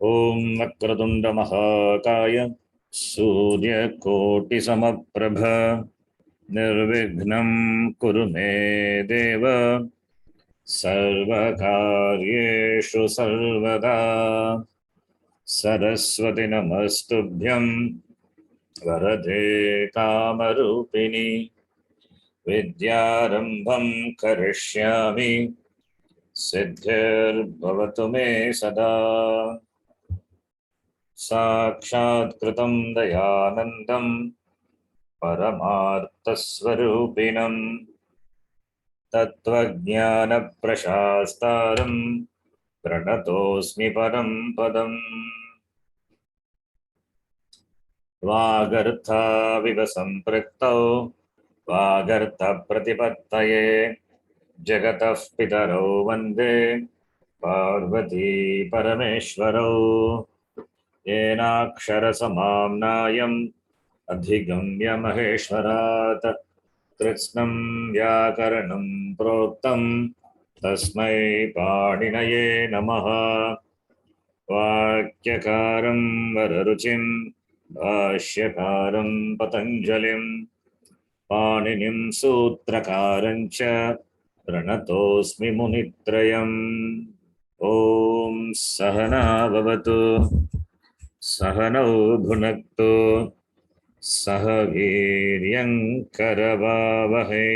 ॐ वक्रतुण्डमहाकाय सूर्यकोटिसमप्रभ निर्विघ्नं कुरु मे देव सर्वकार्येषु सर्वदा सरस्वती नमस्तुभ्यं वरदे कामरूपिणि विद्यारम्भं करिष्यामि सिद्धिर्भवतु मे सदा साक्षात्कृतं दयानन्दं परमार्थस्वरूपिणं तत्त्वज्ञानप्रशास्तारं प्रणतोऽस्मि परं पदम् वागर्थाविव सम्पृक्तौ वागर्थप्रतिपत्तये जगतः पितरौ वन्दे पार्वती परमेश्वरौ येनाक्षरसमाम्नायम् अधिगम्य महेश्वरात् कृत्स्नं व्याकरणं प्रोक्तं तस्मै पाणिनये नमः वाक्यकारं वररुचिं भाष्यकारं पतञ्जलिं पाणिनिं सूत्रकारं च प्रणतोऽस्मि मुनित्रयम् ॐ सहना भवतु सहनौ भुनक्तु सह वीर्यं करवावहै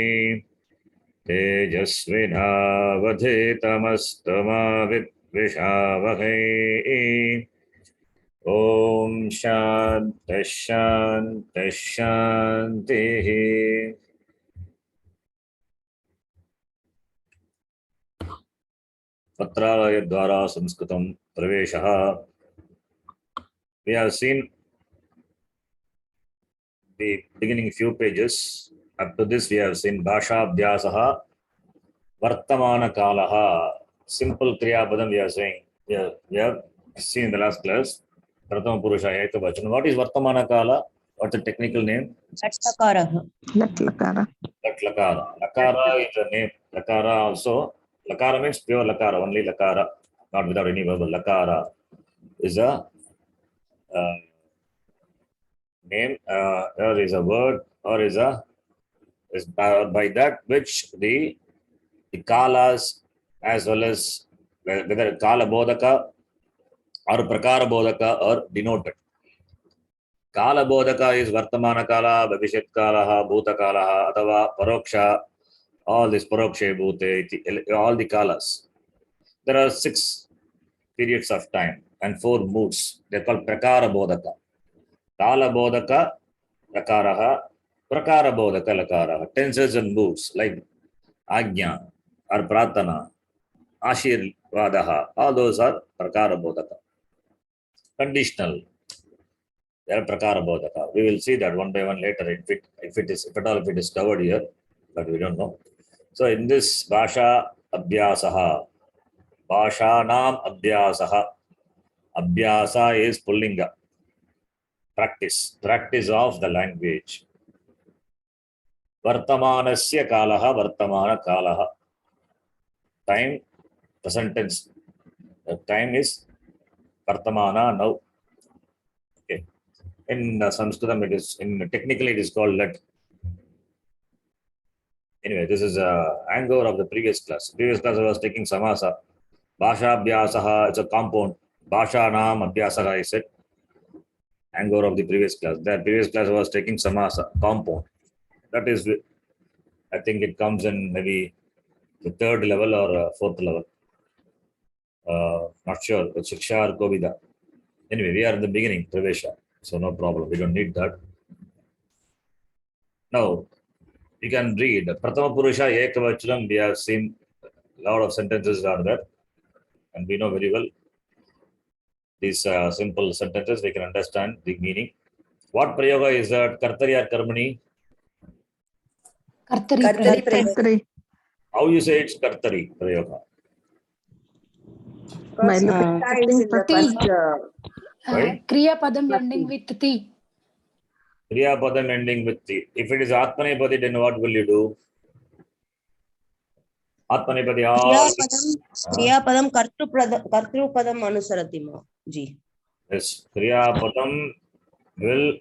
तेजस्विनावधीतमस्तु मा विद्विषावहै ॐ शान्तिः शान्तिः शान्तिः। पत्रालयद्वारा संस्कृतं प्रवेशः। We have seen the beginning few pages. Up to this we have seen Bhasha Abhyasaha, Vartamana Kalaha, simple Kriya Padam we are saying. We have seen in the last class. Rtham-purusha Ekavachan. What is Vartamana Kala? What's the technical name? Latkara. Latlakara. Lakara is a name. Lakara also. Lakara means pure Lakara, only Lakara, not without any verbal. Lakara is a name, or is a word, or is by that which the kalas, as well as whether kala bodhaka or prakara bodhaka are denoted. Kala bodhaka is vartamana kala, bhavishyat kala, bhuta kala, atava paroksha, all this paroksha bhute, all the kalas. There are 6 periods of time and 4 moods. They are called prakara bodhaka. Kala bodhaka lakaraha, prakara bodhaka lakaraha. Tenses and moods like ajna or pratana, ashirvadaha, all those are prakara bodhaka. Conditional, they are prakara bodhaka. We will see that one by one later if it is covered here, but we don't know. So in this Bhasha Abhyasaha, Bhashanam Abhyasaha, Abhyasa is pullinga, practice of the language. Vartamanasya kalaha, Vartamana kalaha. Time, present tense. The time is Vartamana now. Okay. In Sanskritam, it is technically it is called let. Anyway, this is a hangover of the previous class. Previous class I was taking samasa. Bhasha Abhyasaha, it's a compound. Bhashanam Abhyasaha is it. Hangover of the previous class. That previous class I was taking samasa, compound. That is, I think it comes in maybe the 3rd level or 4th level. Not sure. It's Shiksha or Kovida. Anyway, we are in the beginning, Pravesha. So no problem. We don't need that. Now, you can read Prathama Purusha Ekavachanam. We have seen a lot of sentences are there. And we know very well these simple sentences. We can understand the meaning. What prayoga is that? Kartari or Karmani? Kartari. How you say it's Kartari prayoga? Kriya Padam ending with Ti. Kriya Padam ending with Ti. If it is Atmanepadi, then what will you do? Atmanepadi क्रियापदम कर्तृपदम अनुसरति ji. Yes, Kriyapadam will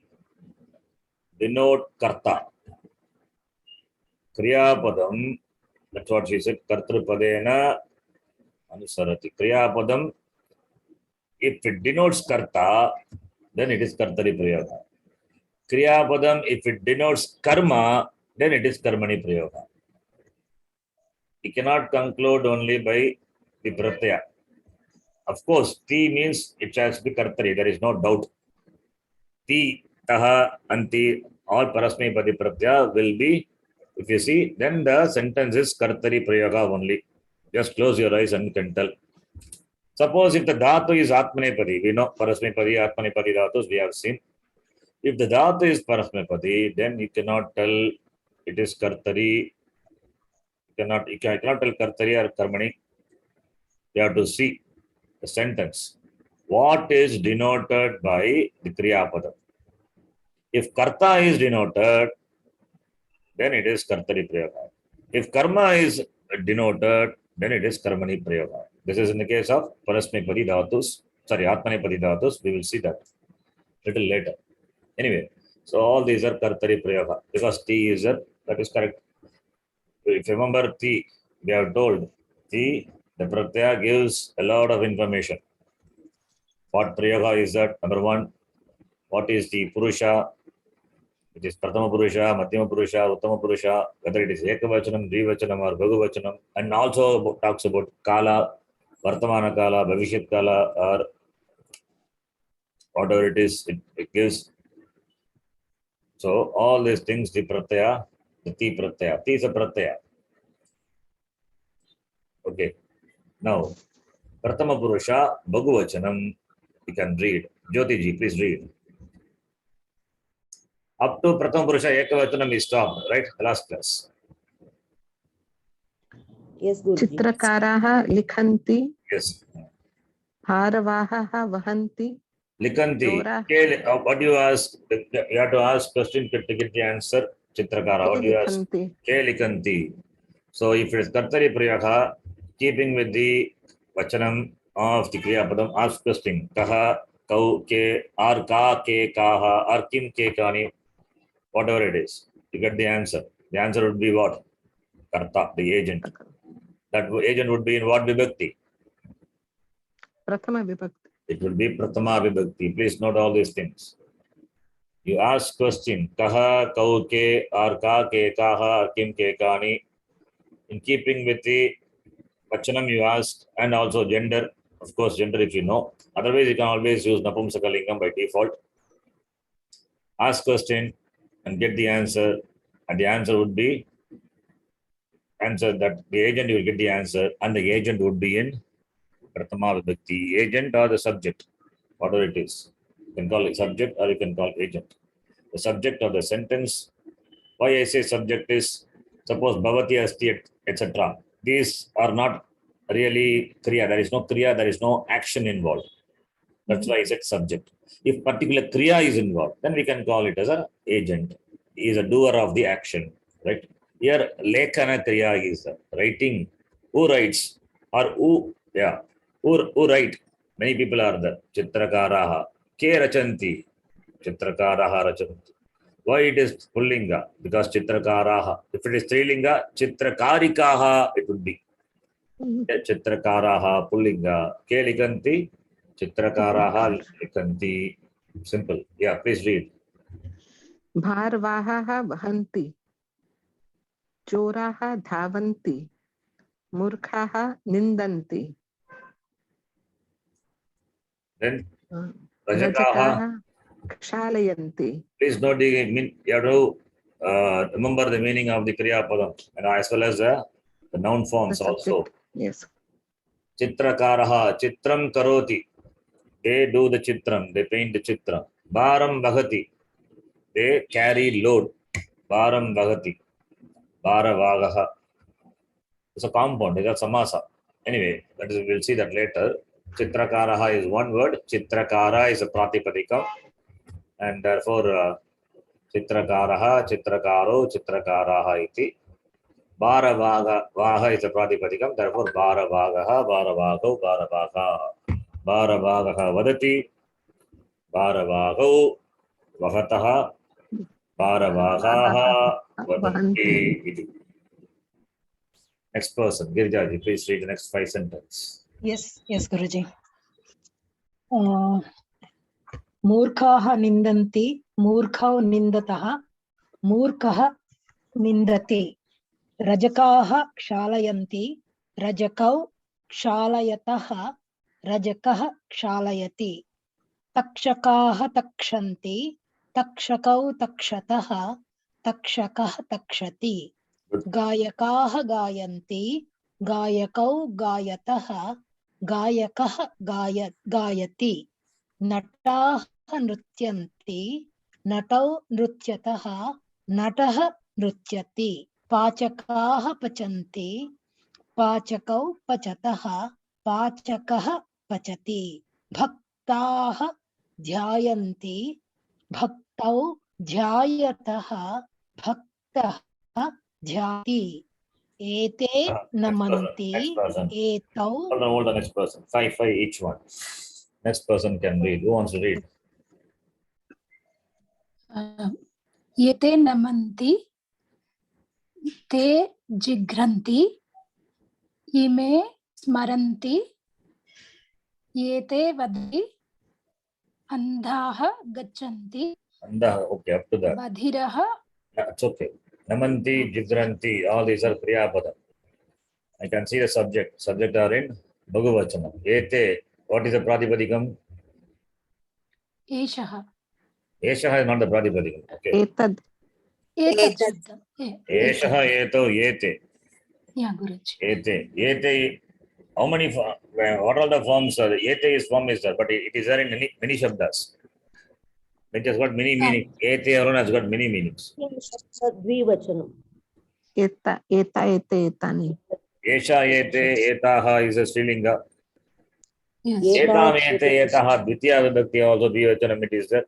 denote karta. Kriyapadam, that's what she said, Kartrupadena Anusarati. Kriyapadam, if it denotes karta, then it is Kartari Prayoga. Kriyapadam, if it denotes karma, then it is Karmani Prayoga. You cannot conclude only by the Pratyaya. Of course, Ti means it has to be Kartari, there is no doubt. Ti, Taha, Anti, all Parasmepadi Pratyaya will be, if you see, then the sentence is Kartari Prayoga only. Just close your eyes and you can tell. Suppose if the Dhatu is Atmanepadi, we know Parasmepadi, Atmanepadi Dhatus, we have seen. If the Dhatu is Parasmepadi, then you cannot tell it is Kartari. You cannot tell Kartari or Karmani. You have to see the sentence. What is denoted by the Kriyapadam? If Karta is denoted, then it is Kartari Prayoga. If Karma is denoted, then it is Karmani Prayoga. This is in the case of Parasmepadi Dhatus, Atmanepadi Dhatus. We will see that little later. Anyway, so all these are Kartari Prayoga because T is that is correct. If you remember T, we have told T, the Pratyaya gives a lot of information. What Prayoga is that? Number one, what is the Purusha? It is Prathama Purusha, Madhyama Purusha, Uttama Purusha, whether it is Ekavachanam, Dvivachanam or Bhagavachanam, and also talks about Kala, Vartamana Kala, Bhavishyat Kala, or whatever it is, it gives. So all these things, the Pratyaya, the Ti Pratyaya. Ti is a Pratyaya. Okay. Now, Prathama Purusha, Bhagavachanam, you can read. Jyotiji, please read. Up to Prathama Purusha, Ekavachanam is stopped, right? The last class. Yes, Guruji. Chitrakaraha likhanti. Yes. Bharavahaha vahanti. Likanti. What do you ask? You have to ask question to get the answer. Chitrakara. What do you ask? Ke likanti. So if it is Kartari Prayoga, keeping with the Vachanam of the Kriyapadam, ask question. Kaha, kau, ke, or ka, ke, kaha, or kim, ke, kani, whatever it is. You get the answer. The answer would be what? Karta, the agent. That agent would be in what vibhakti? Prathama vibhakti. It will be Prathama vibhakti. Please note all these things. You ask question, kaha, kau, ke, or ka, ke, kaha, or kim, ke, kani. In keeping with the Vachanam you ask, and also gender. Of course, gender if you know. Otherwise, you can always use Napumsakalingam by default. Ask question and get the answer. And the answer would be answer that the agent will get the answer, and the agent would be in Prathama Vibhakti. Agent or the subject, whatever it is. You can call it subject or you can call agent. The subject of the sentence. Why I say subject is, suppose Bhavati Asti, etc. These are not really Kriya. There is no Kriya, there is no action involved. That's why I said subject. If particular Kriya is involved, then we can call it as an agent. He is a doer of the action. Right? Here, Lekhana Kriya is writing. Who writes? Or who write? Many people are there. Chitrakaraha. Ke rachanti. Chitrakaraha rachanti. Why it is pullinga? Because Chitrakaraha. If it is Strilinga, Chitrakarikaha it would be. Chitrakaraha pullinga. Ke likanti? Chitrakaraha likanti. Simple. Yeah, please read. Bharavahaha vahanti. Choraha dhavanti. Murkhaha nindanti. Then Rajakaha kshalayanti. Please note the you have to remember the meaning of the Kriya Padam, and as well as the noun forms also. Yes. Chitrakaraha, Chitram Karoti. They do the Chitram, they paint the Chitram. Bharam Bhagati. They carry load. Bharam Bhagati. Bharavagaha. It's a compound, it's a samasa. Anyway, we'll see that later. Chitrakaraha is one word. Chitrakara is a pratipadika. And therefore, Chitrakaraha, Chitrakaro, Chitrakaraha iti. Vaha is a Pratipadikam, therefore Bharavagaha, Bharavagau, Bharavaga. Bharavagaha Vadati, Bharavagau, Vahataha, Bharavagaha, Vadanti. Next person, Girjaji, please read the next 5 sentences. Yes, Guruji. Murkhaha nindanti, murkhau nindataha, murkha nindati. Rajakaha kshalayanti, rajakau kshalayataha, rajakah kshalayati. Takshakaha takshanti, takshakau takshataha, takshakah takshati. Gayakaha gayanti, gayakau gayataha, gayakah gayati. Nataha nrutyanti, natau nrutyataha, natah nrutyati. Pachakaha pachanti, pachakau pachataha, pachakah pachati. Bhaktaha dhyayanti, bhaktau dhyayataha, bhaktah dhyati. Ete namanti, etau. Hold the next person. 5 each one. Next person can read. Who wants to read? Ete namanti, te jigranti, ime smaranti, yete vadhi, andhaha gachanti. Andhaha, okay, up to that. Badhiraha. That's okay. Namanti, Jigranti, all these are Kriyapadam. I can see the subject. Subject are in Bhagavachana. Ete, what is the Pratipadikam? Eshaha. Eshaha is not the Pratipadikam. Okay. Etad. Etad shabda. Eshaha, eto, ete. Yeah, Guruji. Ete. Ete, how many, what are the forms? Ete is form is there, but it is there in many shabdas. It has got many meanings. Ete alone has got many meanings. Dvivachanam. Eta, etani. Esha, ete, etaha is a Srilinga. Yes. Etam, ete, etaha, Dvitiya Vibhakti also Dvivachanam it is there.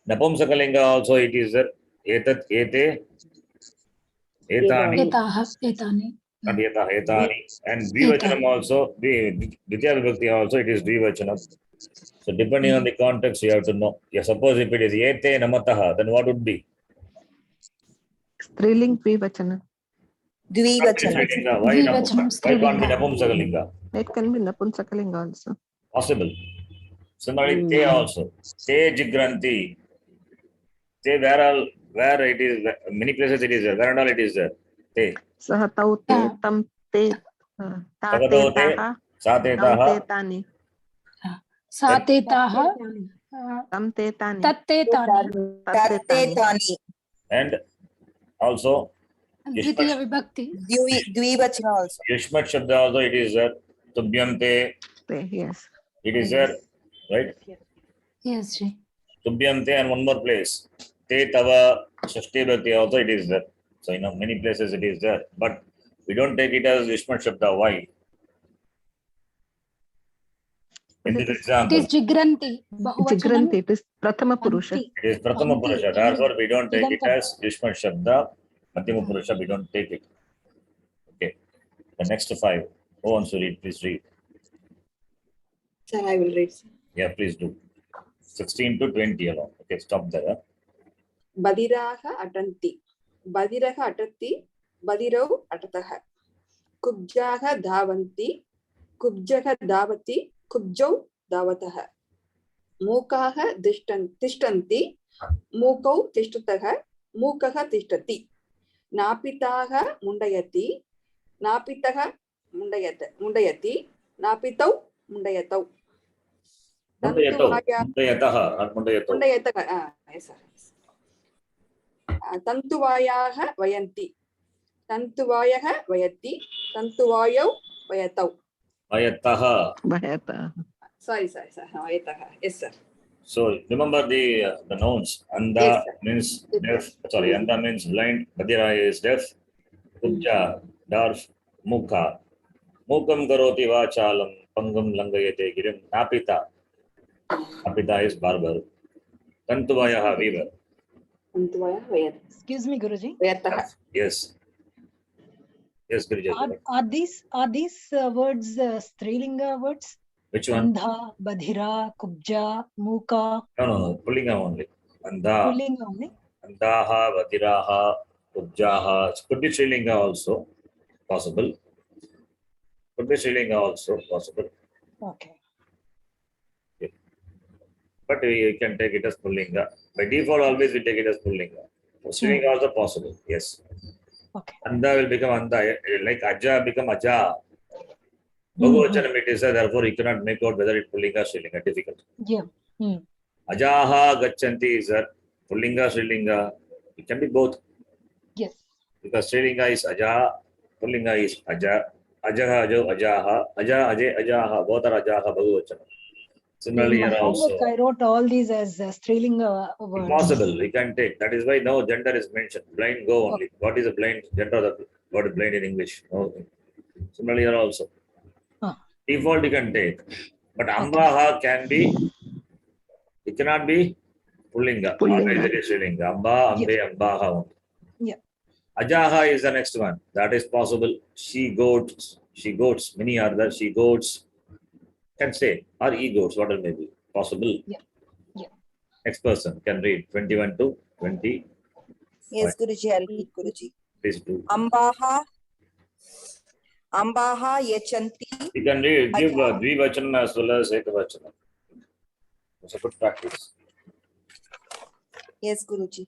Napumsakalinga also it is there. Etat, ete, etani. Etaha, etani. Not etaha, etani. And Dvivachanam also, Dvitiya Vibhakti also it is Dvivachanam. So depending on the context, you have to know. Yeah, suppose if it is ete namataha, then what would be? Striling Dvivachana. Dvivachanam. Why can't be Napumsakalinga? It can be Napunsakalinga also. Possible. Similarly, te also. Te jigranti. Te where it is, many places it is there. Where and all it is there. Te. Sahatau te, tam te, Sagatau te, taha, satetaha. tani. Satetaha. Tam te tani. Tatte tani. And also Dvitiya vibhakti. Dvivachanam also. Yushmat Shabda also it is there. Tubhyante. Yes. It is there. Right? Yes, Ji. Tubhyante and one more place. Te tava Shashti Bhakti also it is there. So many places it is there. But we don't take it as Yushmat Shabda. Why? In this example. It is Jigranti. Jigranti, it is Prathama Purusha. It is Prathama Purusha. Therefore, we don't take it as Yushmat Shabda. Madhyama Purusha, we don't take it. Okay. The next 5. Who wants to read? Please read. Sir, I will read. Yeah, please do. 16 to 20 along. Okay, stop there. Badiraha atanti. Badiraha atati. Badirau atataha. Kubjaha dhavanti. Kubjaha dhavati. Kubjau dhavataha. Mukaha tishtanti. Mukau tishtataha. Mukaha tishtati. Napitaha mundayati. Napitaha mundayati. Napitau mundayatau. Mundayataha. Mundayataha. Yes, sir. Tantuvayaha vayanti. Tantuvayaha vayati. Tantuvayau vayatau. Vayataha. Sorry. Vayataha. Yes, sir. So remember the nouns. Anda Yes, means deaf. Sorry, Anda means blind. Badira is deaf. Kubja, deaf. Mukha. Mukam karoti vachalam. Pangam langayate girim. Napita. Napita is barbar. Tantuvayaha weaver. Tantuvayaha vayati. Excuse me, Guruji. Vayataha. Yes. Yes, Guruji. Are these words Strilinga words? Which one? Andha, Badhira, Kubja, Muka. No. Pullinga only. Andha, Pullinga only. Andaha, Vadiraha, Ubjaha. Could be Srilinga also possible. Could be Srilinga also possible. Okay. But we can take it as Pullinga. By default, always we take it as Pullinga. Srilinga also possible. Yes. Okay. Anda will become Anda. Like Aja become Aja. Bahuvachanam it is, therefore you cannot make out whether it Pullinga or Srilinga. Difficult. Yeah. Ajaha Gachanti is that Pullinga, Srilinga. It can be both. Yes. Because Srilinga is Aja, Pullinga is Aja. Ajaha, Ajo, Ajaha. Aja, Aje, Ajaha. Both are Ajaha, Bahuvachanam. Similarly, In my here also. homework, I wrote all these as Strilinga words. Possible, we can take. That is why no gender is mentioned. Blind go only. What is a blind gender of the word blind in English? No. Similarly, here also. Default you can take. But Ambaha can be, it cannot be Pullinga. Pullinga. Always it is Srilinga. Amba, Ambe, Ambaha. Yeah. Ajaha is the next one. That is possible. She goats, many are there. She goats can say, or he goats, what it may be. Possible. Yeah. Next person can read 21 to 20. Yes, Guruji, I'll read, Guruji. Please do. Ambaha yachanti. You can give Dvivachanam as well as Ekavachanam. It's a good practice. Yes, Guruji.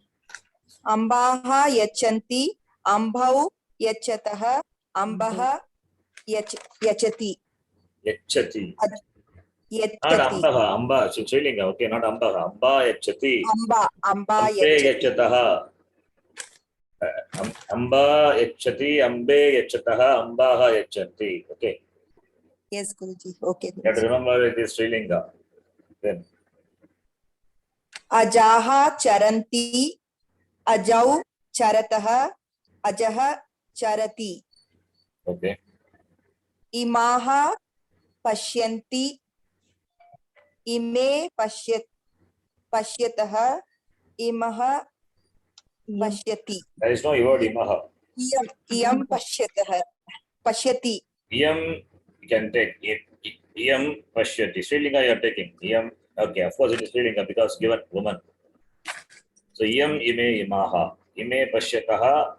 Ambaha yachanti, ambhau yachatah, ambaha yachati. Yachati. Not Yachati. Ambaha. Amba. Srilinga. Okay, not Ambaha. Amba Yachati. Amba Ambe yachati. Yachataha. Amba Yachati. Ambe Yachataha. Ambaha Yachanti. Okay. Yes, Guruji. Okay. You have to remember it is Srilinga. Then. Ajaha charanti, ajau charatah, ajaha charati. Okay. Imaha pashyanti, ime pashyatah, imaha pashyati. There is no word Imaha. Iyam pashyati. Iyam you can take. Iyam Pashyati. Srilinga you are taking. Iyam. Okay, of course it is Srilinga because given woman. So Iyam Ime Imaha. Ime Pashyataha.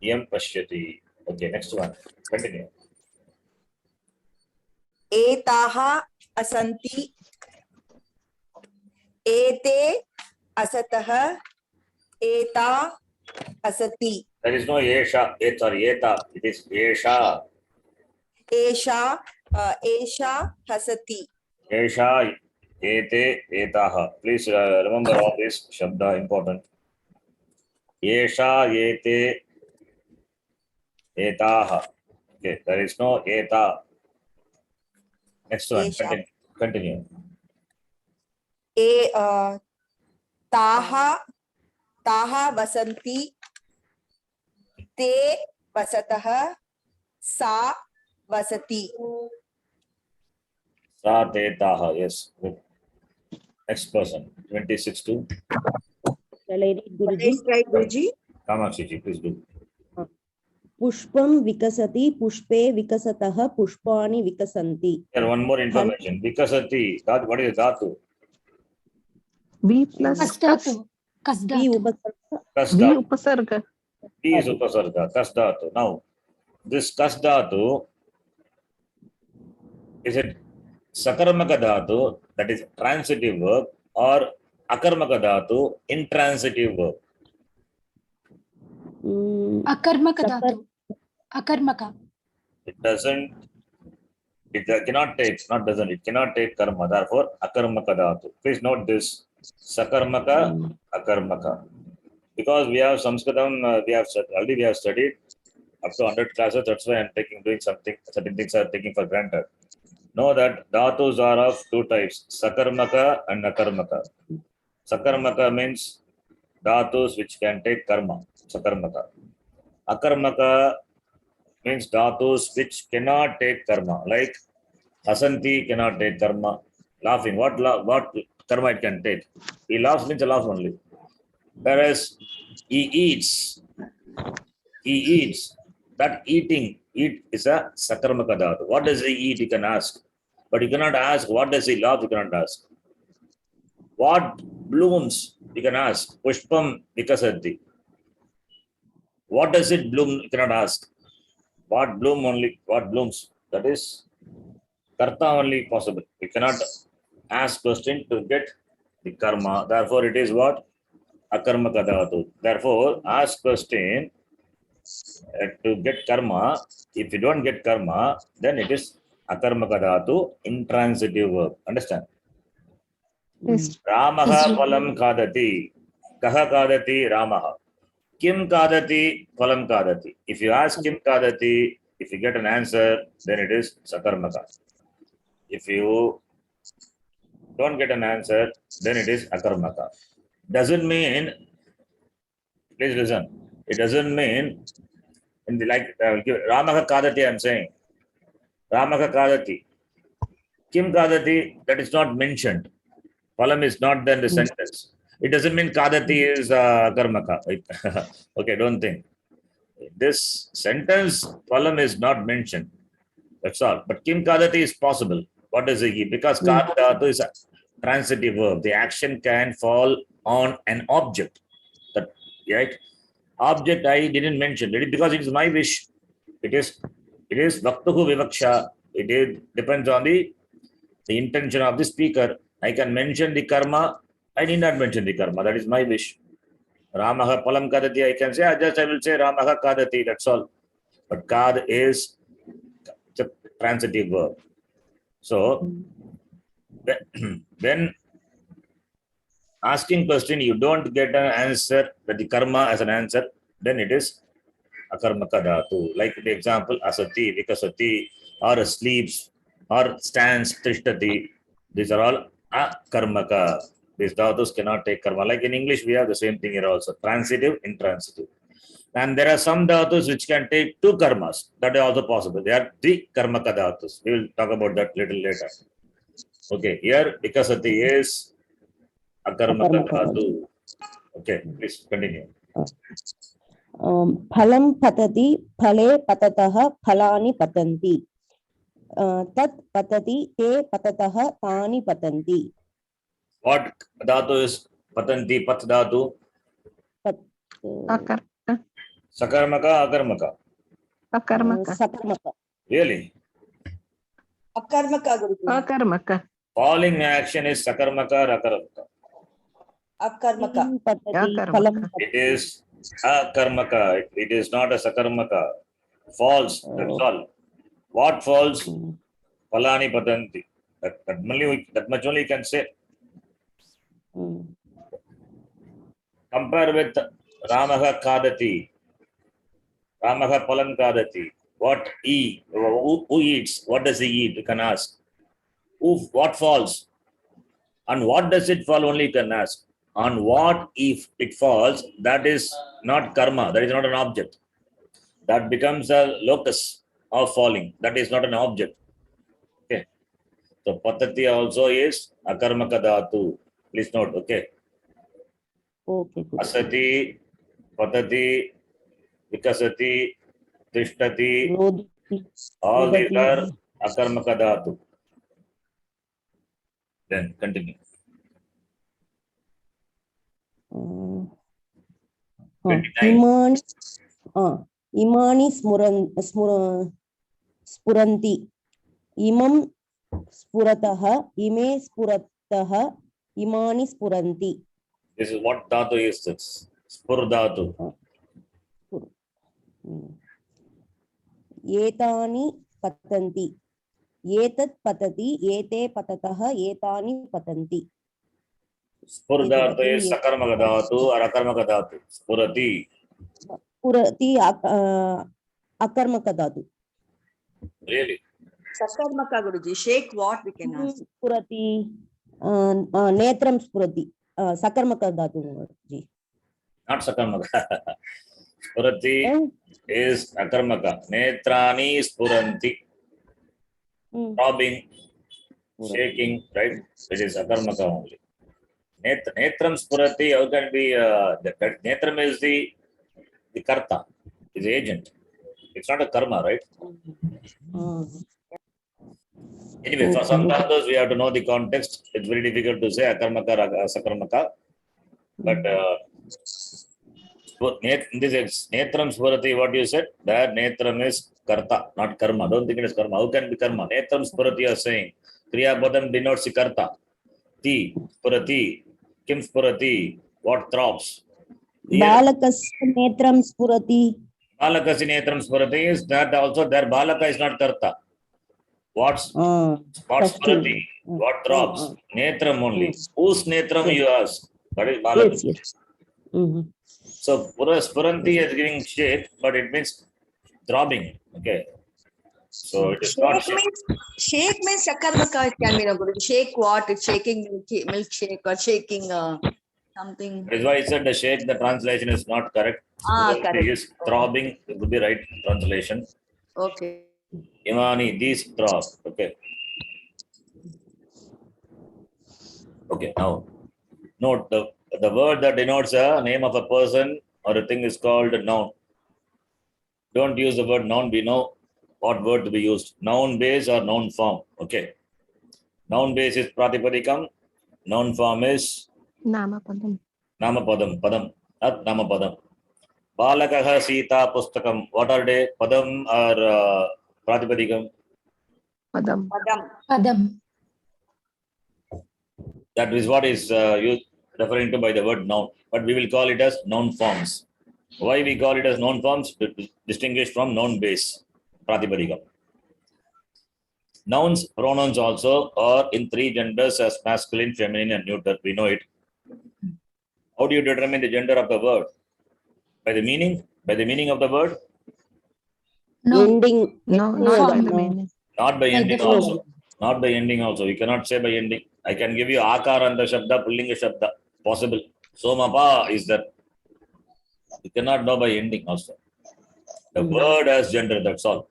Iyam Pashyati. Okay, next one. Continue. Etaha asanti, ete asatah, eta asati. There is no Yesha. Eta. It is Yesha. Esha hasati. Yesha. Ete. Etaha. Please remember all this Shabda important. Yesha. Ete. Etaha. Okay, there is no Eta. Next one. Esha. Continue. Taha vasanti, te vasatah, sa vasati. Sa Tetaha. Yes. Good. Next person. 26 to Shall I read, Guruji? Please write, Guruji. Kamakshi ji. Please do. Pushpam vikasati, pushpe vikasatah, pushpani vikasanti. Here one more information. Vikasati. What is Dhatu? V plus Kasdatu. V Kasdatu. upasarga. Kas V Dhatu. upasarga. T is Upasarga. Kas Dhatu. Now, this Kas Dhatu, is it Sakarmaka Dhatu, that is transitive verb, or Akarmaka Dhatu, intransitive verb? Akarmaka dhatu. Akarmaka. It cannot take karma. Therefore, Akarmaka Dhatu. Please note this. Sakarmaka, Akarmaka. Because we have Sanskritam, already we have studied up to 100 classes. That's why I'm doing something. Certain things are taking for granted. Know that dhatus are of two types: Sakarmaka and Akarmaka. Sakarmaka means dhatus which can take karma. Sakarmaka. Akarmaka means dhatus which cannot take karma. Like Hasanti cannot take karma. Laughing. What karma it can take? He laughs means a laugh only. Whereas he eats. that eating, eat is a sakarmaka dhatu. What does he eat? You can ask. But you cannot ask, what does he love? You cannot ask. What blooms? You can ask. Pushpam vikasati. What does it bloom? You cannot ask. What blooms? That is karta only possible. You cannot ask question to get the karma. Therefore, it is what? Akarmaka dhatu. Therefore, ask question to get karma. If you don't get karma, then it is akarmaka dhatu, intransitive verb. Understand? Yes. Ramaha Yes, sir. phalam kadati. Kaha kadati Ramaha. Kim kadati phalam kadati. If you ask kim kadati, if you get an answer, then it is sakarmaka. If you don't get an answer, then it is akarmaka. Doesn't mean, please listen, it doesn't mean, in the like, Ramaha kadati, I'm saying. Ramaha kadati. Kim kadati, that is not mentioned. Phalam is not there in the sentence. It doesn't mean kadati is karmaka. Okay, don't think. This sentence, phalam is not mentioned. That's all. But kim kadati is possible. What does it give? Because kadatu is a transitive verb. The action can fall on an object. That, right? Object I didn't mention. Because it is my wish. It is vaktuhu vivaksha. Depends on the intention of the speaker. I can mention the karma. I need not mention the karma. That is my wish. Ramaha palam kadati. I can say, I will say Ramaha kadati. That's all. But kad is a transitive verb. So, when asking question, you don't get an answer, that the karma as an answer, then it is akarmaka dhatu. Like the example, asati, vikasati, or sleeps, or stands, tishtati. These are all akarmaka. These dhatus cannot take karma. Like in English, we have the same thing here also. Transitive, intransitive. And there are some dhatus which can take two karmas. That is also possible. They are three karmaka dhatus. We will talk about that little later. Okay, here vikasati is akarmaka dhatu. Okay, please continue. Phalam patati, phale patataha, phalani patanti. Tat patati, te patataha, tani patanti. What dhatu is patanti, pat dhatu? Akarmaka. Sakarmaka, akarmaka? Akarmaka. Sakarmaka. Really? Akarmaka, Guruji. Akarmaka. Falling action is sakarmaka or akarmaka? Akarmaka. Patati, Akarmaka. phalam. It is akarmaka. It is not a sakarmaka. False. That's all. What falls? Phalani patanti. That much only you can say. Compare with Ramaha kadati. Ramaha palam kadati. What who eats? What does he eat? You can ask. What falls? On what does it fall? Only you can ask. On what if it falls? That is not karma. That is not an object. That becomes a locus of falling. That is not an object. Okay. So patati also is akarmaka dhatu. Please note. Okay. Okay. Asati, patati, vikasati, tishtati. All these are akarmaka dhatu. Then continue. Imani spuranti. Imam spurataha, ime spurataha, imani spuranti. This is what dhatu is. This spur dhatu. Etani patanti. Etat patati, ete patataha, etani patanti. Spur dhatu is sakarmaka dhatu or akarmaka dhatu. Spurati. Spurati akarmaka dhatu. Really? Sakarmaka, Guruji. Shake what we can ask. Spurati, netram spurati. Sakarmaka dhatu, Guruji. Not sakarmaka. Spurati is akarmaka. Netrani spuranti. Throbbing, shaking, right? It is akarmaka only. Netram spurati, how can be, netram is the karta, is the agent. It's not a karma, right? Anyway, for Okay. some others, we have to know the context. It's very difficult to say akarmaka, sakarmaka. But in this netram spurati, what you said, that netram is karta, not karma. Don't think it is karma. How can it be karma? Netram spurati, you are saying. Kriya padam denotes the karta. Ti, spurati, kim spurati, what throbs. Balakasya netram spurati. Balakasya netram spurati is that also their balaka is not karta. What's spurati? What throbs? Netram only. Whose netram you ask? That is balaka. Yes. Mm-hmm. So spuranti is giving shape, but it means throbbing. Okay. So it is not shape. Shake means sakarmaka. It can be no good. Shake what? It's shaking milkshake or shaking something. That is why I said the shake, the translation is not correct. Correct. It is throbbing. It would be right translation. Okay. Imani, these throb. Okay. Okay. Now, note the word that denotes a name of a person or a thing is called a noun. Don't use the word noun. We know what word to be used. Noun base or noun form. Okay. Noun base is pratipadikam. Noun form is Namapadam. namapadam. Padam. Not namapadam. Balakaha Sita Pustakam. What are they? Padam or pratipadikam? Padam. Padam. That is what is used referring to by the word noun. But we will call it as noun forms. Why we call it as noun forms? To distinguish from noun base. Pratipadikam. Nouns, pronouns also are in three genders as masculine, feminine, and neuter. We know it. How do you determine the gender of the word? By the meaning? By the meaning of the word? No. Ending. No, not by the meaning. Not by ending the also. Not by ending also. We cannot say by ending. I can give you akaranta shabda, pullinga shabda. Possible. Somapa is that. You cannot know by ending also. The word has gender, that's all.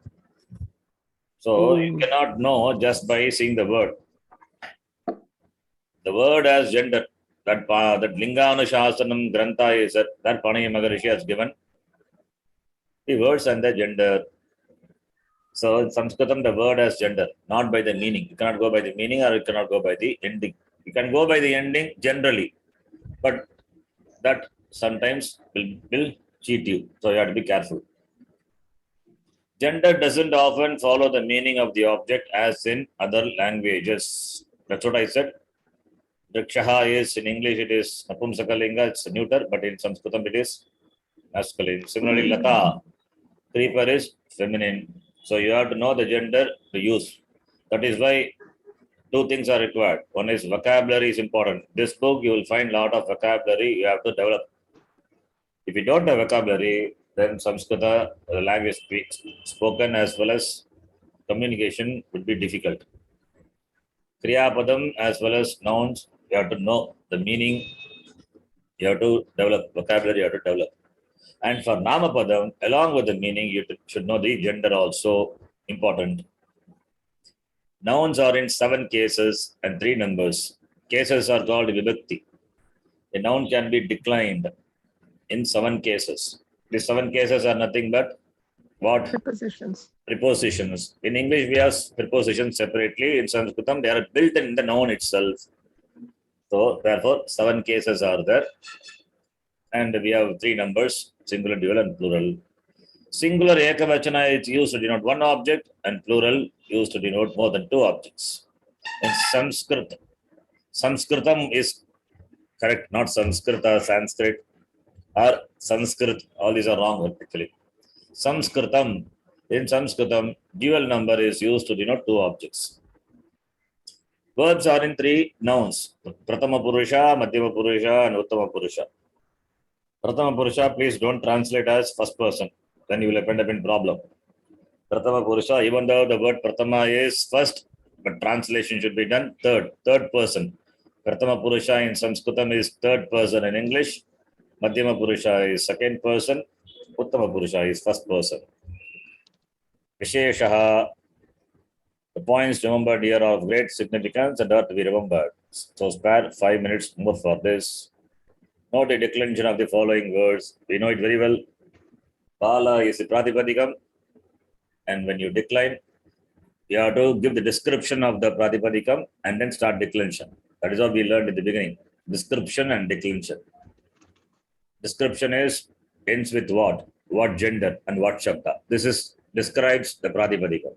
So you cannot know just by seeing the word. The word has gender. That Linganushasana Grantha is that Panaya Maharishi has given the words and the gender. So in Sanskritam, the word has gender, not by the meaning. You cannot go by the meaning or you cannot go by the ending. You can go by the ending generally, but that sometimes will cheat you. So you have to be careful. Gender doesn't often follow the meaning of the object as in other languages. That's what I said. Drikshaha is in English, it is Napumsakalinga, it's neuter, but in Sanskritam it is masculine. Similarly, Lata, creeper is feminine. So you have to know the gender to use. That is why two things are required. One is vocabulary is important. This book, you will find a lot of vocabulary you have to develop. If you don't have vocabulary, then Samskrita, the language spoken as well as communication would be difficult. Kriya Padam as well as nouns, you have to know the meaning, you have to develop vocabulary, you have to develop. And for Namapadam, along with the meaning, you should know the gender also important. Nouns are in 7 cases and 3 numbers. Cases are called vibhakti. A noun can be declined in 7 cases. These 7 cases are nothing but what? Prepositions. Prepositions. In English, we have prepositions separately. In Sanskritam, they are built in the noun itself. So, therefore, 7 cases are there. And we have 3 numbers, singular, dual, and plural. Singular ekavachana is used to denote one object, and plural used to denote more than 2 objects. In Sanskritam is correct, not Sanskrita, Sanskrit, or Sanskrit. All these are wrong, actually. In Sanskritam, dual number is used to denote 2 objects. Verbs are in 3 nouns, Pratama Purusha, Madhyama Purusha, and Uttama Purusha. Pratama Purusha, please don't translate as first person. Then you will end up in problem. Pratama Purusha, even though the word Pratama is first, but translation should be done third person. Pratama Purusha in Sanskritam is third person in English. Madhyama Purusha is second person. Uttama Purusha is first person. Visheshaha, the points remembered here are of great significance and are to be remembered. So spare 5 minutes more for this. Note the declension of the following words. We know it very well. Bala is the Pratipadikam. And when you decline, you have to give the description of the Pratipadikam and then start declension. That is what we learned in the beginning. Description and declension. Description is ends with what? What gender and what shabda. This is describes the Pratipadikam.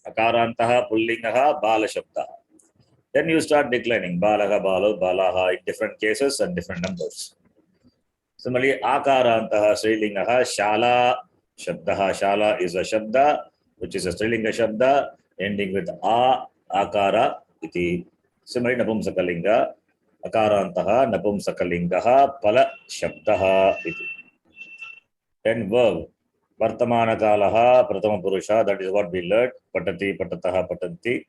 Akarantaha, Pullingaha, Bala Shabdaha. Then you start declining. Balaha, Balo, Balaha in different cases and different numbers. Similarly, Akarantaha, Srilingaha, Shala, Shabdaha. Shala is a Shabda, which is a Strilinga Shabda, ending with A, Akara, iti. Similarly, Napumsakalinga, Akarantaha, Napumsakalingaha, Pala Shabdaha, iti. Then verb. Vartamana Kalaha, Pratama Purusha, that is what we learned. Patati, Patataha, Patanti.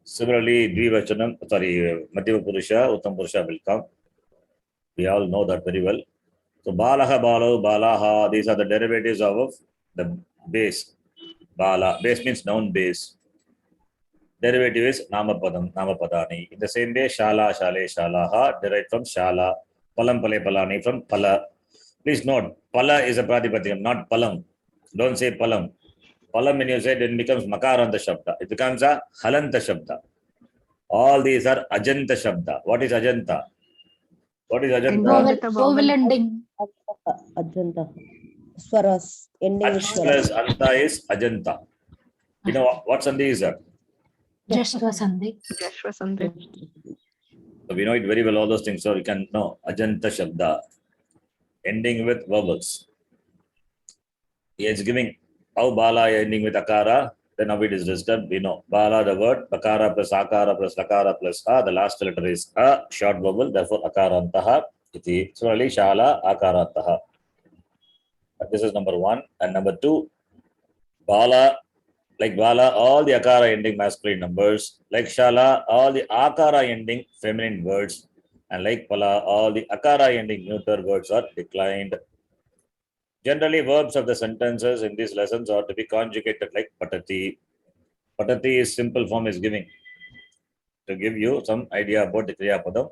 Similarly, Dvivachanam, Madhyama Purusha, Uttam Purusha will come. We all know that very well. So, Balaha, Balo, Balaha, these are the derivatives of the base. Bala, base means noun base. Derivative is Namapadam, Namapadani. In the same way, Shala, Shale, Shalaha, derived from Shala. Palam, Pale, Palani from Pala. Please note, Pala is a Pratipadikam, not Palam. Don't say Palam. Palam, when you say it, it becomes Makaranta Shabda. It becomes a Halanta Shabda. All these are Ajanta Shabda. What is Ajanta? What is Ending Ajanta? with a Vowel vowel. ending. Ajanta. Swaras. Ending with Aj swaras. plus Anta is Ajanta. You know what Sandhi is that? Jashva Sandhi. Jashva Sandhi. So we know it very well, all those things. So you can know Ajanta Shabda. Ending with vowels. He is giving how Bala ending with Akara. Then how it is discussed. We know Bala, the word, Akara plus Akara plus Lakara plus A. The last letter is A, short vowel. Therefore, Akarantaha. Iti. Similarly, Shala, Akarantaha. This is number one. And number two, Bala, like Bala, all the Akara ending masculine numbers. Like Shala, all the Akara ending feminine words. And like Pala, all the Akara ending neuter words are declined. Generally, verbs of the sentences in these lessons are to be conjugated like Patati. Patati is simple form is giving. To give you some idea about the Kriya Padam.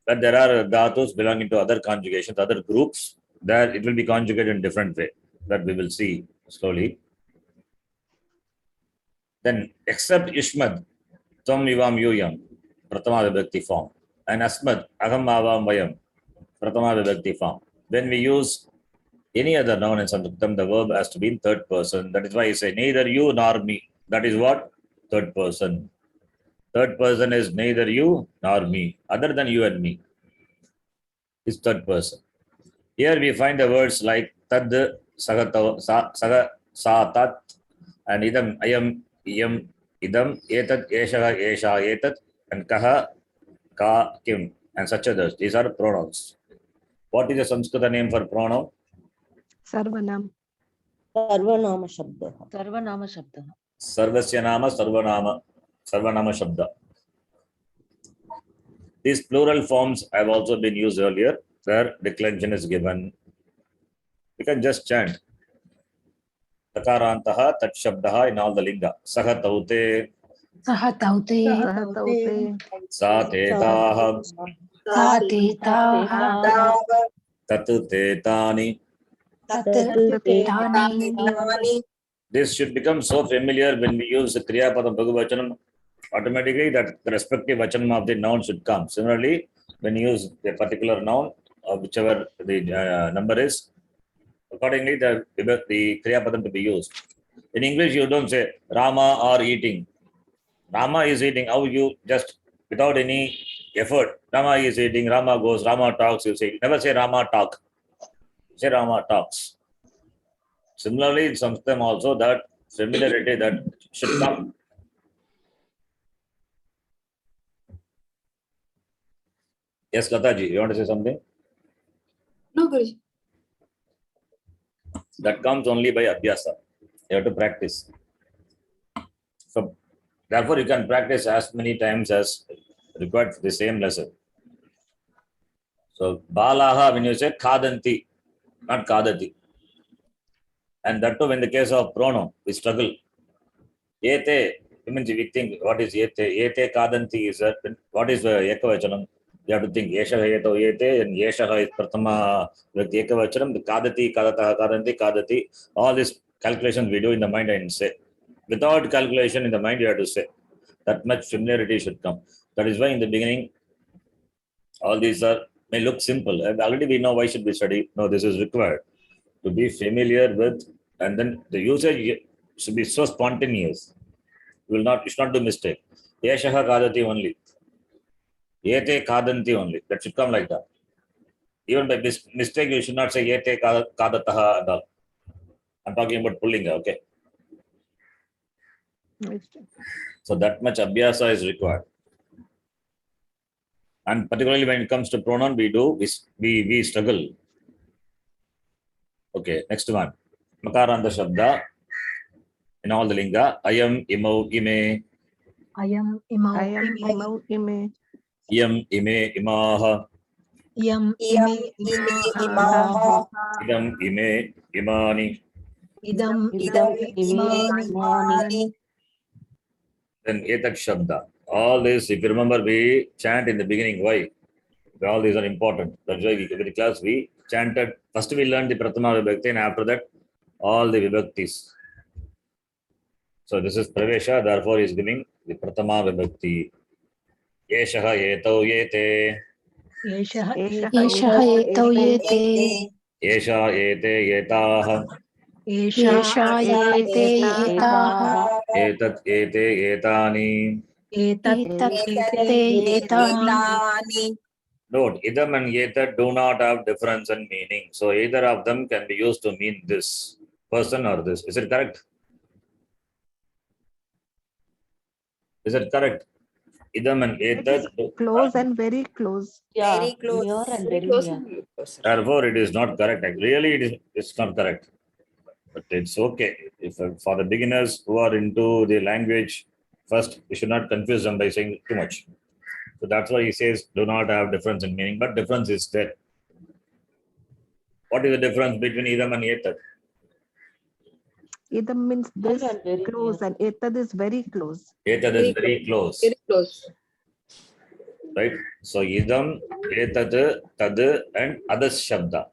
But there are dhatus belonging to other conjugations, other groups, that it will be conjugated in different way. That we will see slowly. Then, except Ishmad, Tvam Ivam Yuyam, Pratama Vibhakti form, and Asmad, Agam Avam Vayam, Pratama Vibhakti form. When we use any other noun in Sanskritam, the verb has to be in third person. That is why I say neither you nor me. That is what? Third person. Third person is neither you nor me. Other than you and me is third person. Here we find the words like tad, saga, sa, tat, and idam, ayam, iyam, idam, etat, eshaha, esha, etat, and kaha, ka, kim, and such others. These are pronouns. What is the Sanskrit name for pronoun? Sarvanam. Sarvanama Shabda. Sarvanama Shabda. Sarvasya nama, sarvanama, sarvanama shabda. These plural forms have also been used earlier, where declension is given. You can just chant. Takarantaha, tat shabdaha in all the linga. Saha taute, Saha Taute. Saha Taute. sa tetaha, Sa Tetaha. tat tetani. Tat Tat Tetani. This should become so familiar when we use the Kriya Padam Bhagavachanam. Automatically, that the respective vachanam of the noun should come. Similarly, when you use a particular noun, whichever the number is, accordingly, the Kriya Padam to be used. In English, you don't say Rama or eating. Rama is eating. How you just, without any effort, Rama is eating, Rama goes, Rama talks, you say. Never say Rama talk. Say Rama talks. Similarly, in Sanskrit also, that familiarity that should come. Yes, Lataji, you want to say something? No, Guruji. That comes only by abhyasa. You have to practice. So, therefore, you can practice as many times as required for the same lesson. So, balaha, when you say khadanti, not khadati. And that too, in the case of pronoun, we struggle. Yete, means we think, what is yete? Yete khadanti is that, what is ekavachanam? You have to think Yesha Yeto Yete and Yesha is Pratama with Ekavachanam, the Kadati, Kadata, Kadanti, Kadati, all these calculations we do in the mind and say. Without calculation in the mind, you have to say. That much familiarity should come. That is why in the beginning, all these may look simple. And already we know why should we study. No, this is required to be familiar with, and then the usage should be so spontaneous. You should not do mistake. Yeshaha Kadati only. Yete Kadanti only. That should come like that. Even by mistake, you should not say Yete Kadataha and all. I'm talking about pulling, okay? So that much abhyasa is required. And particularly when it comes to pronoun, we struggle. Okay, next one. Makaranta Shabda. In all the linga. Ayam, imau, ime. Ayam imau I am imau ime. Yam, ime, imaha. Yam Iyam ime ime imaha. Idam, ime, imani. Idam idam imani. imani. Then etak shabda. All this, if you remember, we chant in the beginning. Why? All these are important. That's why every class we chanted. First we learned the Prathama Vibhakti, and after that, all the Vibhaktis. So this is Pravesha, therefore he is giving the Prathama Vibhakti. Yeshaha Yetau Yete. Yeshah Yeshah etau yete. Yesha Yete Yetaha. Yesha ete etaha. Etat Ete Etani. Etat ete etani. Note, idam and yetat do not have difference in meaning. So either of them can be used to mean this person or this. Is it correct? Is it correct? Idam and yetat. close and very close. Very close. Very close and very close. Therefore, it is not correct. Really, it's not correct. But it's okay. If for the beginners who are into the language, first, we should not confuse them by saying too much. So that's why he says do not have difference in meaning, but difference is there. What is the difference between idam and yetat? Idam means this close and etad is very close. Yetat is very close. Very close. Right? So idam, etat, tad, and adas shabda.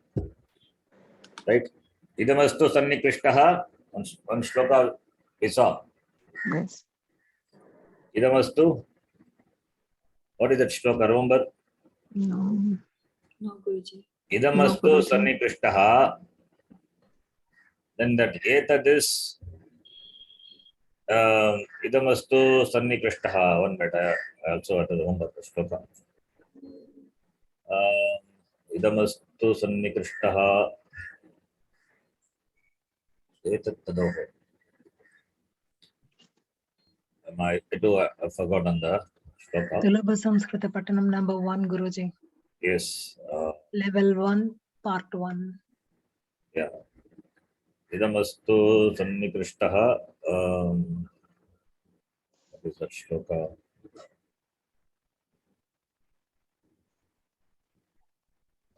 Right? Idamastu sannikrishtaha, one shloka we saw. Yes. Idamastu, what is that shloka? Remember? No. No, Guruji. Idamastu No, Guruji. sannikrishtaha. Then that etad is idamastu sannikrishtaha. One minute, I also have to remember the shloka. Idamastu sannikrishtaha. Etat tadoho. I have forgotten the shloka. Sulabha Samskrita Patanam number 1, Guruji. Yes. Level 1, part 1. Yeah. Idamastu sannikrishtaha. What is that shloka?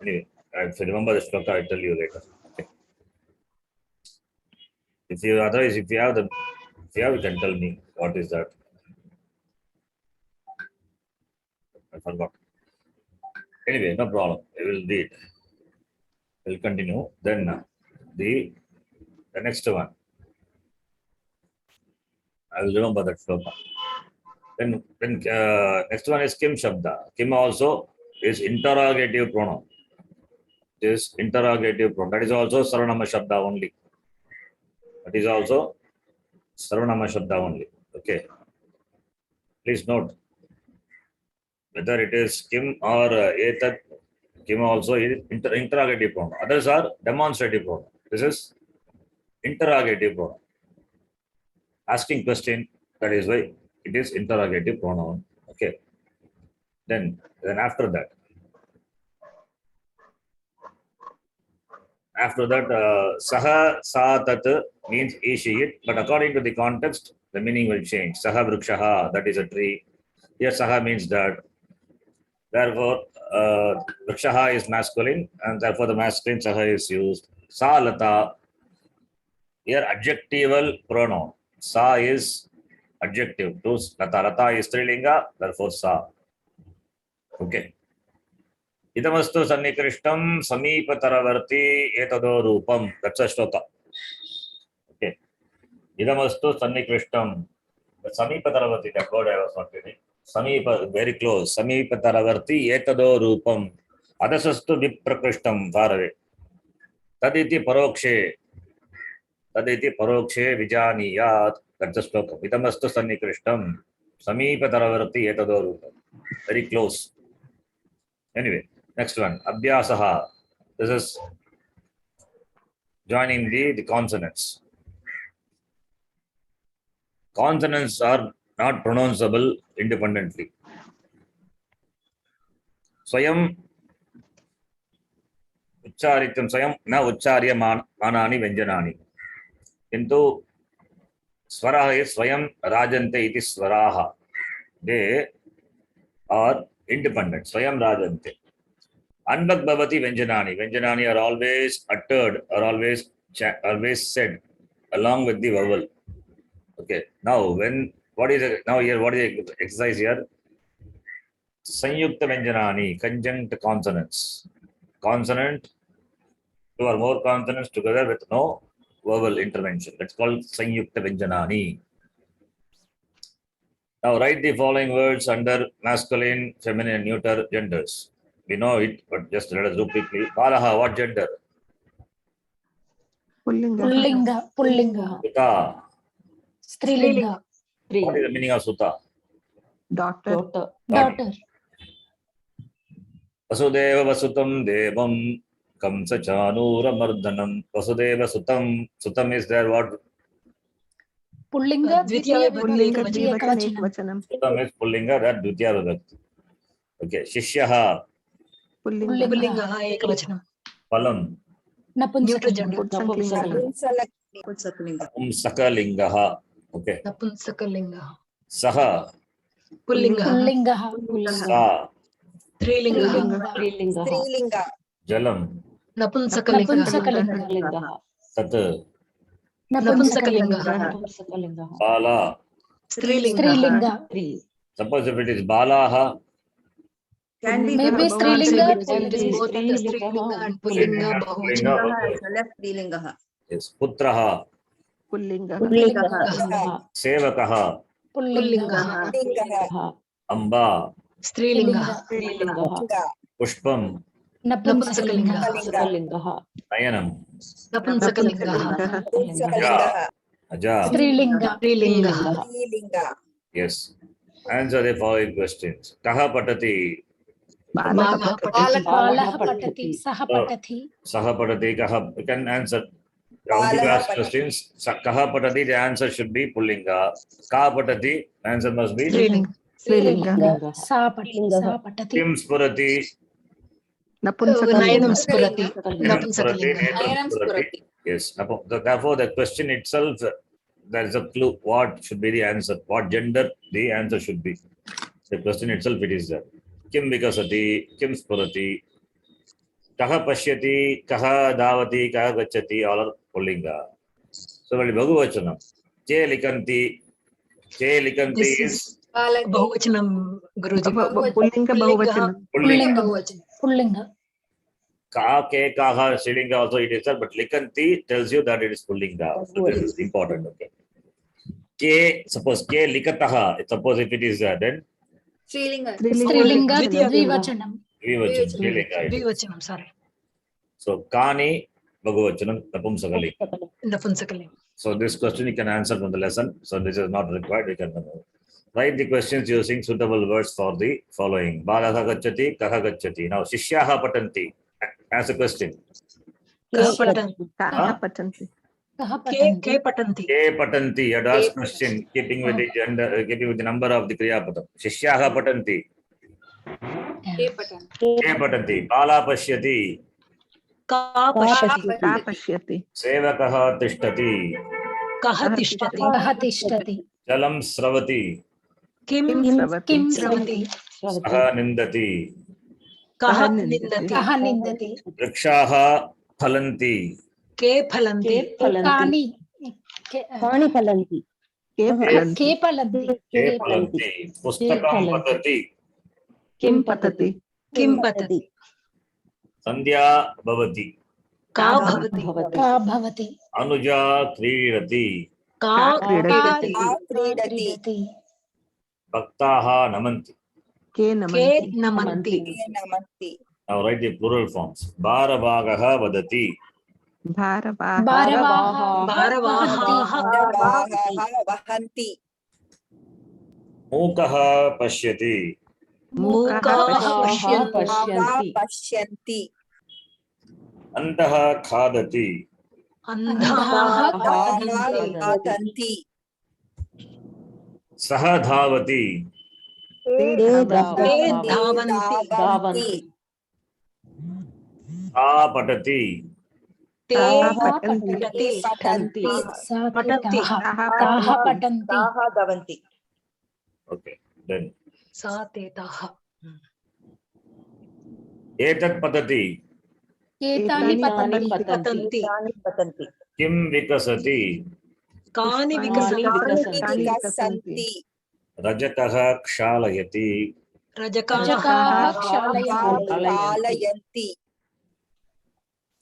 Anyway, if you remember the shloka, I'll tell you later. Okay. If you have, you can tell me what is that. I forgot. Anyway, no problem. I will read. We'll continue. Then the next one. I will remember that shloka. Then next one is Kim Shabda. Kim also is interrogative pronoun. It is interrogative pronoun. That is also Sarvanama Shabda only. That is also Sarvanama Shabda only. Okay. Please note whether it is Kim or Etat. Kim also is interrogative pronoun. Others are demonstrative pronoun. This is interrogative pronoun. Asking question, that is why it is interrogative pronoun. Okay. Then after that, saha, sa, tat means he, she, it, but according to the context, the meaning will change. Saha vrikshaha, that is a tree. Here saha means that. Therefore, vrikshaha is masculine, and therefore the masculine saha is used. Sa lata, here adjectival pronoun. Sa is adjective. To lata, lata is strilinga, therefore sa. Okay. idamastu sannikrishtam samipataravarti etado rupam. That's a shloka. Okay. Idamastu sannikrishtam. The samipataravarti, that word I was not getting. Samipa, very close. Samipataravarti etado rupam. Adasastu viprakrishtam, far away. Taditi parokshe. Taditi parokshe vijaniyat. That's a shloka. Idamastu sannikrishtam samipataravarti etado rupam. Very close. Anyway, next one. Abhyasaha. This is joining the consonants. Consonants are not pronounceable independently. Swayam uchcharityam swayam na uchcharya manani vyanjanani. Kintu swaraha is swayam rajante iti swaraha. They are independent. Swayam rajante. Anbak bhavati vyanjanani. Vyanjanani are always uttered or always said along with the vowel. Okay. Now, what is the exercise here? Sanyukta vyanjanani, conjunct consonants. Consonant, two or more consonants together with no vowel intervention. That's called sanyukta vyanjanani. Now, write the following words under masculine, feminine, neuter genders. We know it, but just let us do quickly. Balaha, what gender? Pullinga. Pullinga. Suta. Strilinga. What is the meaning of Suta? Daughter. Daughter. Vasudeva Vasutam Devam Kamsa Chanura Mardhanam. Vasudeva Sutam is there. What? Pullinga. Pullinga Dvitiya Dvivachanam ekavachanam. Ekvachanam. Sutam is Pullinga, that Dvitiya Vibhakti. Okay. Shishyaha. Pullinga ekavachanam. Phalam. Napunsakalinga. Pulsakalinga. Sakalingaha. Okay. Napunsakalinga. Saha. Pullinga. Sa. Strilinga. Jalam. Napunsakalinga. Tat. Napunsakalinga. Bala. Strilinga. Suppose if it is Balaha. Maybe Strilinga. Strilinga and Pullinga Bahuvachanam. Strilinga. Yes. Putraha. Pullinga. Sevakaha. Pullinga. Amba. Strilinga. Pushpam. Napunsakalinga. Nayanam. Napunsakalinga. Aja. Strilinga. Yes. Answer the following questions. Kaha patati. Balah patati. Saha patati. Saha patati. Kaha. You can answer. If you ask questions, kaha patati, the answer should be Pullinga. Kaha patati, the answer must be Strilinga. Sa patati. Kim spurati. Nayanam spurati. Nayanam spurati. Yes. Therefore, the question itself, there is a clue what should be the answer, what gender the answer should be. The question itself, it is there. Kim vikasati, Kim spurati, kaha pashyati, kaha davati, kaha gacchati, all are Pullinga. So, Bahuvachanam. Che likanti is Bahuvachanam, Guruji. Pullinga Bahuvachanam. Pullinga. Ka, ke, kaha, Strilinga also it is there, but likanti tells you that it is Pullinga. So this is important. Okay. Ke, suppose ke likataha, suppose if it is there, then Strilinga. Dvivachanam. Dvivachanam, sorry. So kani, Bahuvachanam, Napumsakalinga. Napunsakalinga. So this question you can answer from the lesson. So this is not required. You can write the questions using suitable words for the following. Balaha gacchati, kaha gacchati. Now Shishyaha patanti. Ask a question. Kaha patanti. Ke patanti. Ke patanti. You had asked question keeping with the gender, keeping with the number of the kriya padam. Shishyaha patanti. Ke patanti. Bala pashyati. Ka Pashyati. Sevakaha tishtati. Kaha tishtati. Jalam sravati. Kim sravati. Saha nindati. Kaha nindati. Vrikshaha phalanti. Ke phalanti. Kani phalanti. Ke Phalanti. Pustakam patati. Kim patati. Kim patati. Sandhya bhavati. का भवति का भवति Anuja क्रीडति. का क्रीडति क्रीडति क्रीडति Bhaktaha namanti. के के नमन्ति नमन्ति Now write the plural forms. Bharavagaha vadati. भारवाह भारवाह भारवाहाः वहन्ति Mukaha pashyati. मूकाः पश्यन्ति पश्यन्ति Antaha khadati. अन्धाः खादन्ति Saha dhavati. ते ते धावन्ति धावन्ति Sa patati. ते पठन्ति पठन्ति सा पठन्ति ताः पठन्ति भवन्ति Okay. Then सा ते ताः etat patati. एतानि एतानि पतन्ति पतन्ति Kim vikasati. कानि कानि विकसन्ति विकसन्ति Rajakaha kshalayati. रजकाः रजकाः क्षालयन्ति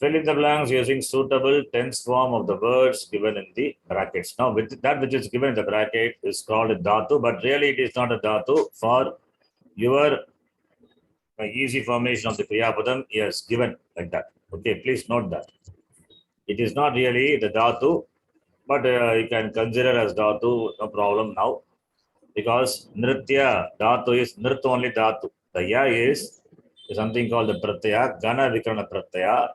Fill in the blanks using suitable tense form of the words given in the brackets. Now, with that which is given in the bracket is called a dhatu, but really it is not a dhatu. For your easy formation of the kriya padam, he has given like that. Okay, please note that. It is not really the dhatu, but you can consider as dhatu, no problem now. Because nritya, dhatu is nrit only dhatu. The ya is something called the pratyaya, gana vikarana pratyaya.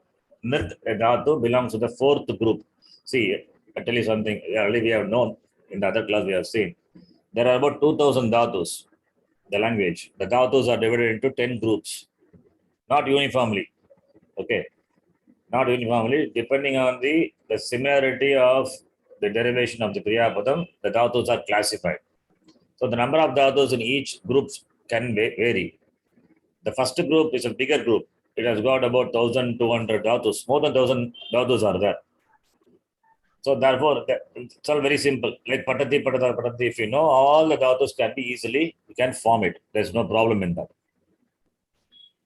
Nrit dhatu belongs to the fourth group. See, I tell you something, earlier we have known, in the other class we have seen, there are about 2000 dhatus, the language. The dhatus are divided into 10 groups, not uniformly. Okay, not uniformly, depending on the similarity of the derivation of the kriya padam, the dhatus are classified. So the number of dhatus in each group can vary. The first group is a bigger group. It has got about 1200 dhatus. More than 1000 dhatus are there. So therefore, it's all very simple. Like patati, patata, patati. If you know, all the dhatus can be easily, you can form it. There's no problem in that.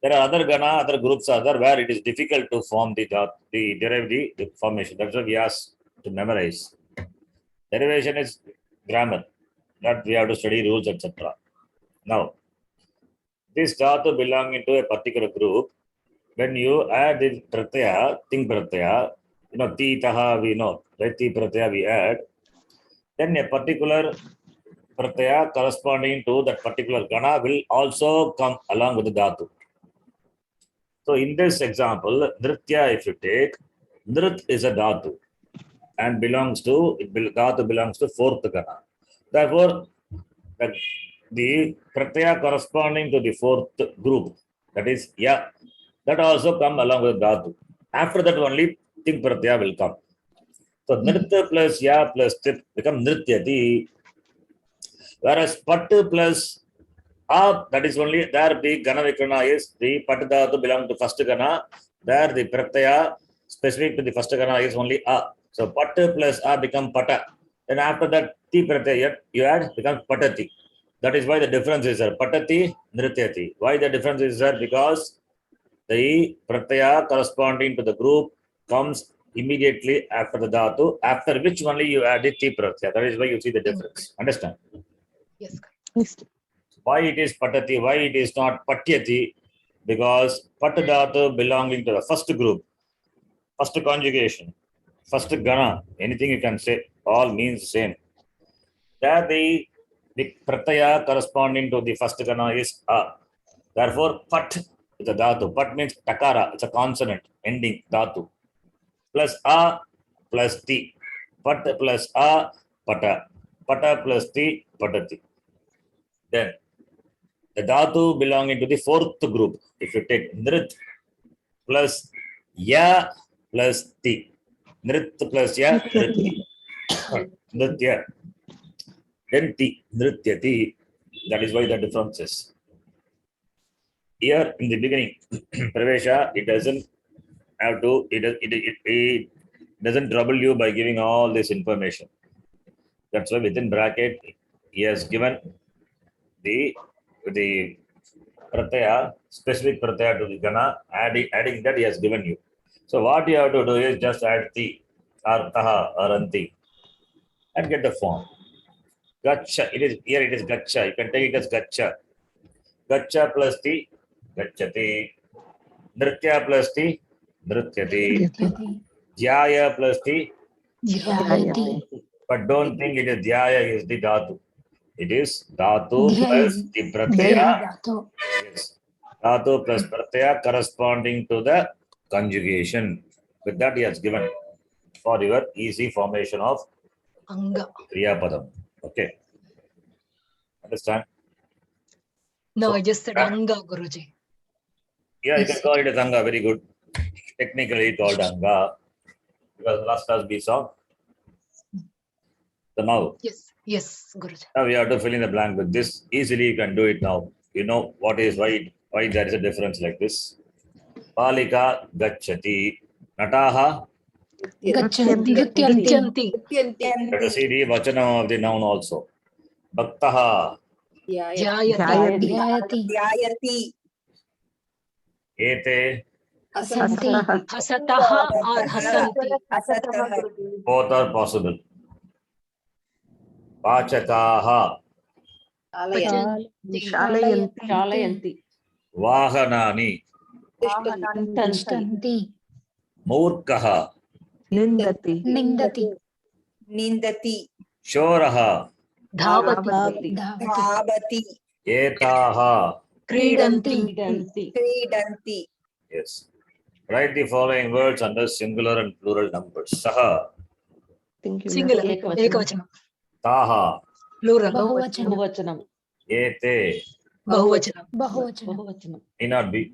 There are other gana, other groups are there where it is difficult to form derive the formation. That's why we ask to memorize. Derivation is grammar. That we have to study rules, etc. Now, this dhatu belonging to a particular group. When you add the pratyaya, ting pratyaya, ti taha we know, right? Ti pratyaya we add, then a particular pratyaya corresponding to that particular gana will also come along with the dhatu. So in this example, nritya, if you take, nrit is a dhatu and dhatu belongs to fourth gana. Therefore, the pratyaya corresponding to the fourth group, that is ya, that also come along with dhatu. After that only ting pratyaya will come. So nrit plus ya plus tit become nrityati. Whereas pat plus a, that is only there the gana vikarana is the pat dhatu belong to first gana. There the pratyaya specific to the first gana is only a. So pat plus a become pata. Then after that ti pratyaya you add becomes patati. That is why the difference is there. Patati, nrityati. Why the difference is there? Because the pratyaya corresponding to the group comes immediately after the dhatu, after which only you add the ti pratyaya. That is why you see the difference. Understand? Yes. Why it is patati, why it is not patyati? Because pat dhatu belonging to the first group, first conjugation, first gana, anything you can say, all means the same. There the pratyaya corresponding to the first gana is a. Therefore, pat is a dhatu. Pat means takara, it's a consonant ending dhatu. Plus a plus ti. Pat plus a, pata. Pata plus ti, patati. Then the dhatu belonging to the fourth group. If you take nrit plus ya plus ti. Nrit plus ya, nrit. Nritya. Then ti, nrityati. That is why the difference is. Here in the beginning, Pravesha, it doesn't have to, it doesn't trouble you by giving all this information. That's why within bracket, he has given the pratyaya, specific pratyaya to the gana, adding that he has given you. So what you have to do is just add ti, or taha, or anti, and get the form. Gacha, here it is gacha. You can take it as gacha. Gacha plus ti, gachati. Nritya plus ti, nrityati. Dhyaya plus ti, Dhyayati. but don't think it is dhyaya is the dhatu. It is dhatu Dhyayi. plus the Dhyayi pratyaya. dhatu. Yes. Dhatu plus pratyaya corresponding to the conjugation. With that he has given for your easy formation of Anga. Kriya Padam. Okay. Understand? No, So, I just said Anga, Guruji. Yeah, you can call it as Anga. Very good. Technically called Anga. Because last class we saw the mouth. Yes, Guruji. Now we have to fill in the blank with this. Easily you can do it now. You know what is why there is a difference like this. Palika gacchati. Nataha. Gachanti. Nrityanti. Gachanti. Let us see the vachanam of the noun also. Bhaktaha. Jayati. Dhyayati. Dhyayati. Ete. Asanti. Hasataha or hasanti. Asataha. Both are possible. Pachakaha. Shalayanti. Vahanani. Tishtanti. Murkaha. Nindati. Nindati. Nindati. Shoraha. Dhavati. Dhavati. Bhavati. Etaha. Kridanti. Kridanti. Yes. Write the following words under singular and plural numbers. Saha. Singular. Ekavachanam. Taha. Plural. Bahuvachanam. Ete. Bahuvachanam. Bahuvachanam. May not be.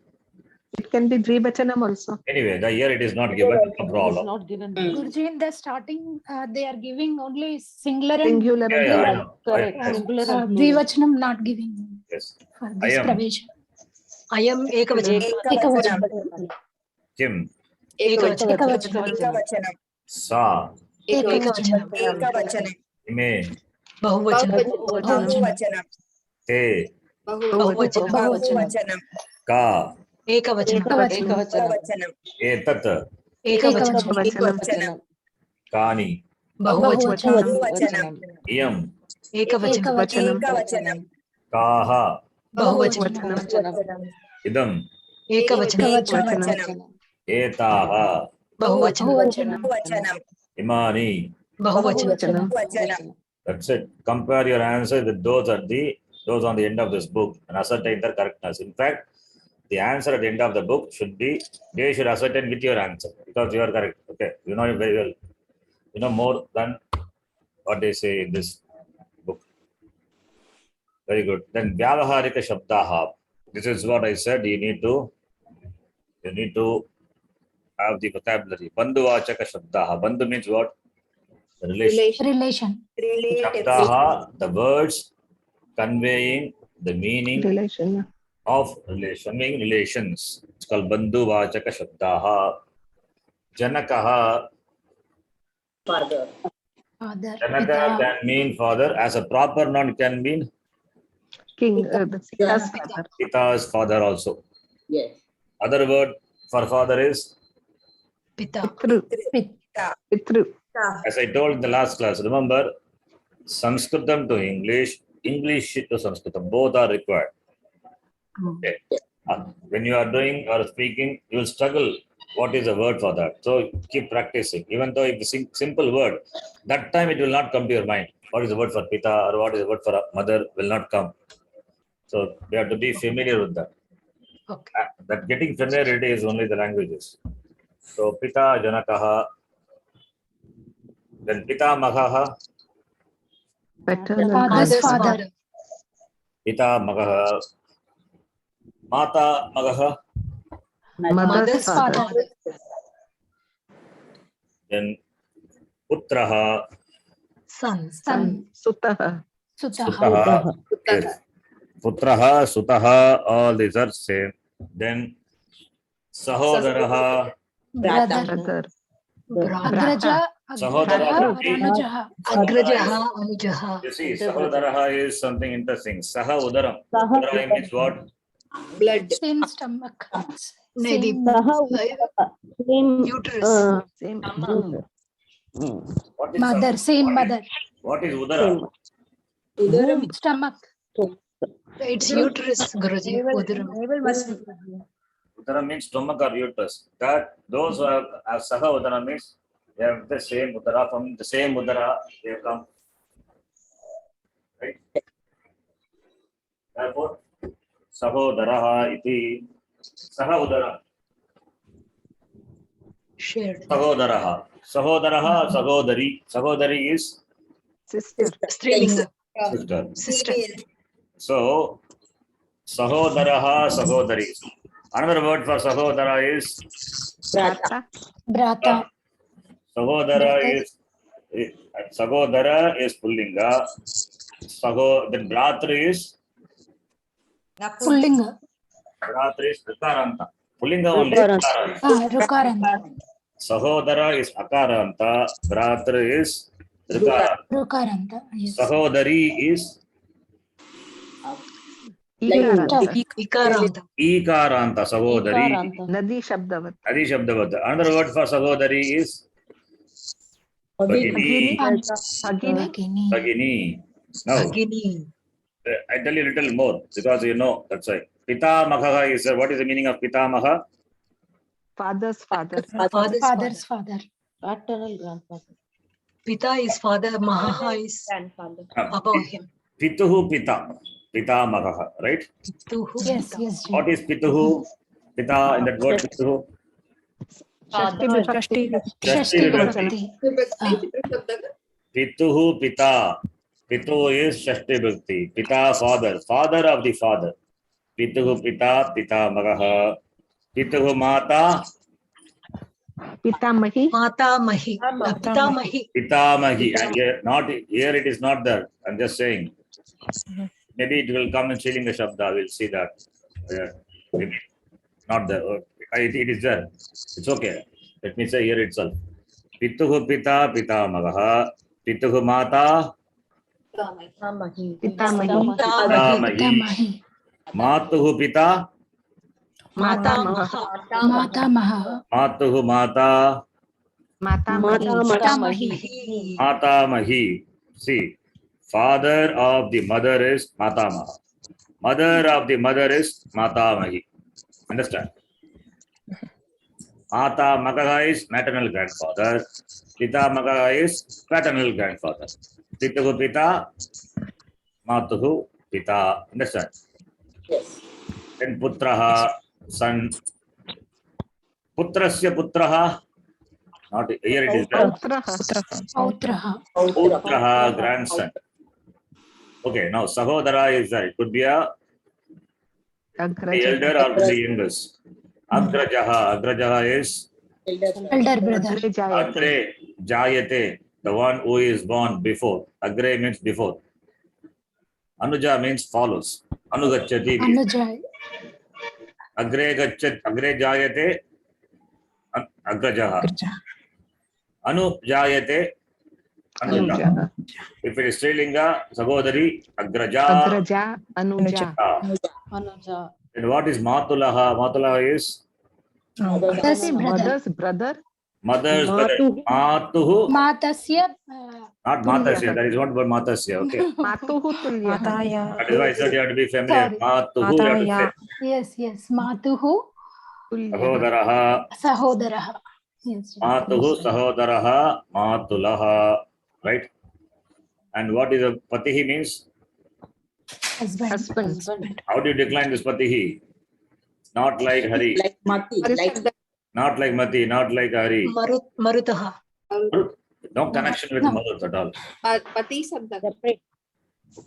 It can be Dvivachanam also. Anyway, the year it is not given, no It is problem. not given. Guruji, in the starting, they are giving only singular and Singular Yeah, and yeah, I plural. know. Correct. Yes. Singular and plural. Dvivachanam not giving Yes. for this I am. pravesha. I am Ekavachanam. Ekavachanam. Kim. Ekavachanam. Ekavachanam. Sa. Ekavachanam. Ekavachanam. Ime. Bahuvachanam. Bahuvachanam. Te. Bahuvachanam. Bahuvachanam. Ka. Ekavachanam. Ekavachanam. Etat. Ekavachanam. Ekavachanam. Kani. Bahuvachanam. Bahuvachanam. Iyam. Ekavachanam. Ekavachanam. Ekavachanam. Kaha. Bahuvachanam. Idam. Ekavachanam. Ekavachanam. Etaha. Bahuvachanam. Bahuvachanam. Imani. Bahuvachanam. Bahuvachanam. That's it. Compare your answer with those on the end of this book and ascertain their correctness. In fact, the answer at the end of the book they should ascertain with your answer because you are correct. Okay, you know it very well. You know more than what they say in this book. Very good. Then Vyavaharika Shabdaha. This is what I said. You need to have the vocabulary. Bandhuvachaka Shabdaha. Bandhu means what? Relation. Relation. Shabdaha, the words conveying the meaning Relation. of relation, meaning relations. It's called Bandhu Vachaka Shabdaha. Janakaha. Father. Janaka Pita. can mean father. As a proper noun, it can mean King, the Sita's father. Pita's father also. Yes. Other word for father is, Pita. Pitru. as I told in the last class, remember, Sanskritam to English, English to Sanskritam, both are required. Okay. When you are doing or speaking, you will struggle. What is the word for that? So keep practicing. Even though it's a simple word, that time it will not come to your mind. What is the word for Pita or what is the word for mother will not come. So we have to be familiar with that. Okay. That getting familiarity is only the languages. So Pita Janakaha, then Pita Magaha, Paternal Father's grandfather. father. Pita Magaha, Mata Magaha, Mother's father. then Putraha, Son. Son. Sutaha. Sutaha. Sutaha, yes. Putraha, Sutaha, all these are same. Then Sahodaraha, Brother. Brother. Agraja. Sahodara. Anujaha. Agrajaha. Anujaha. You see, Sahodaraha is something interesting. Saha Udaram. Udaram means what? Blood. Same stomach. Maybe Same. Same, uterus. Same. What is Mother, same mother. What is udara? Udaram. Stomach. It's uterus, Guruji. Udaram. Navel muscle. Udara means stomach or uterus. That those who have saha udara means they have the same udara, from the same udara they have come. Right? Therefore, sahodaraha iti saha udara. Shared. Sahodaraha. Sahodaraha, sahodari. Sahodari is Sister. Strilinga. sister. Sister. So, sahodaraha, sahodari. Another word for sahodara is Brata. Brata. sahodara is pullinga. Then bratra is Pullinga. rikaranta. Pullinga only. Rikaranta. Rukaranta. Sahodara is akaranta. Bratra is rikaranta. Rukaranta. Yes. Sahodari is Ikaranta. Ikaranta. ikaranta. Sahodari. Ikaranta. Nadi Shabdavat. Adi Shabdavat. Another word for sahodari is Bhagini. Bhagini. Bhagini. Now, Bhagini. I tell you a little more because you know that's why. Pitamaha is what is the meaning of Pitamaha? Father's father. Father's father. Paternal grandfather. Pita is father. Maha is Grandfather. above him. Pituhu Pita. Pitamaha, right? Tuhu. Yes, yes. Ji. What is Pituhu? Pita in that word Pituhu? Shashti Vibhakti. Shashti Vibhakti. Vibhakti. Pituhu Pita. Pitu is Shashti Vibhakti. Pita, father. Father of the father. Pituhu Pita, Pitamaha. Pituhu Mata, Pitamahi. Matamahi. Pitamahi. Pitamahi. And here it is not there. I'm just saying. Maybe it will come in Srilinga Shabda. We'll see that. Maybe not there. It is there. It's okay. Let me say here itself. Pituhu Pita, Pitamagaha. Pituhu Mata, Pitamahi. Pitamahi. Matuhu Pita, Matamaha. Matamaha. Matuhu Mata, Matamahi. Matamahi. See, father of the mother is Matamaha. Mother of the mother is Matamahi. Understand? Mata Magaha is maternal grandfather. Pita Magaha is paternal grandfather. Pituhu Pita, Matuhu Pita. Understand? Yes. Then Putraha, son. Putrasya Putraha. Not here it is there. Pautraha. Putraha, grandson. Okay, now Sahodara is there. It could be a elder or the youngest. Agrajaha is Elder brother. Agre Jayate, the one who is born before. Agre means before. Anuja means follows. Anugachati means Anuja. Agre Jayate, Agrajaha. Anu Jayate, Anuja. If it is Srilinga, Sagodari, Agraja. Agraja. Anuja. Anuja. And what is Matulaha? Matulaha is Mother's brother. Mother's brother. mother's brother. Matuhu. Matasya. Not Matasya. That is not about Matasya. Okay. Matuhu Tulya. That is why I said you have to be familiar. Sorry. Matuhu. You have to say. Yes. Matuhu. Sahodaraha. Sahodaraha. Yes. Matuhu Sahodaraha. Matulaha. Right? And what is a Patihi means? Husband. Husband. How do you decline this Patihi? Not like Hari. Like Mati. Not like Mati. Not like Hari. Marutaha. No connection with No. Marut at all. Pati Sabda.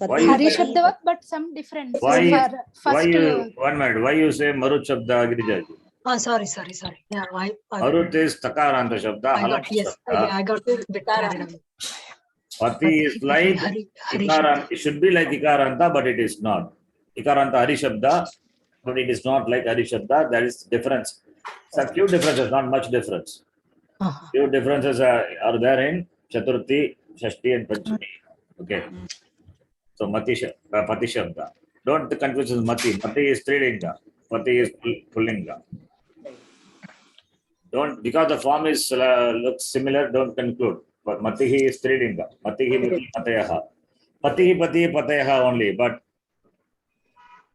Why Hari you say, Shabdavat, but some difference. Why- For why first, you, 1 minute, why you say Marut Shabda Girijaji? Sorry. Yeah, Marut is Takaranta Shabda. I got, Halat yes. Shabda. I got a bit carried away. Pati is like Hari Ikaranta. It should be like Ikaranta, but it is not. Ikaranta Hari Shabda, but it is not like Hari Shabda. There is difference. So few differences, not much difference. Few differences are there in Chaturthi, Shashti, and Panchami. Okay. So Pati Shabda. Don't confuse with Mati. Mati is Strilinga. Mati is Pullinga. Don't, because the form is looks similar, don't conclude. But Matihi is Strilinga. Matihi Mati Patayaha. Patihi Pati Patayaha only, but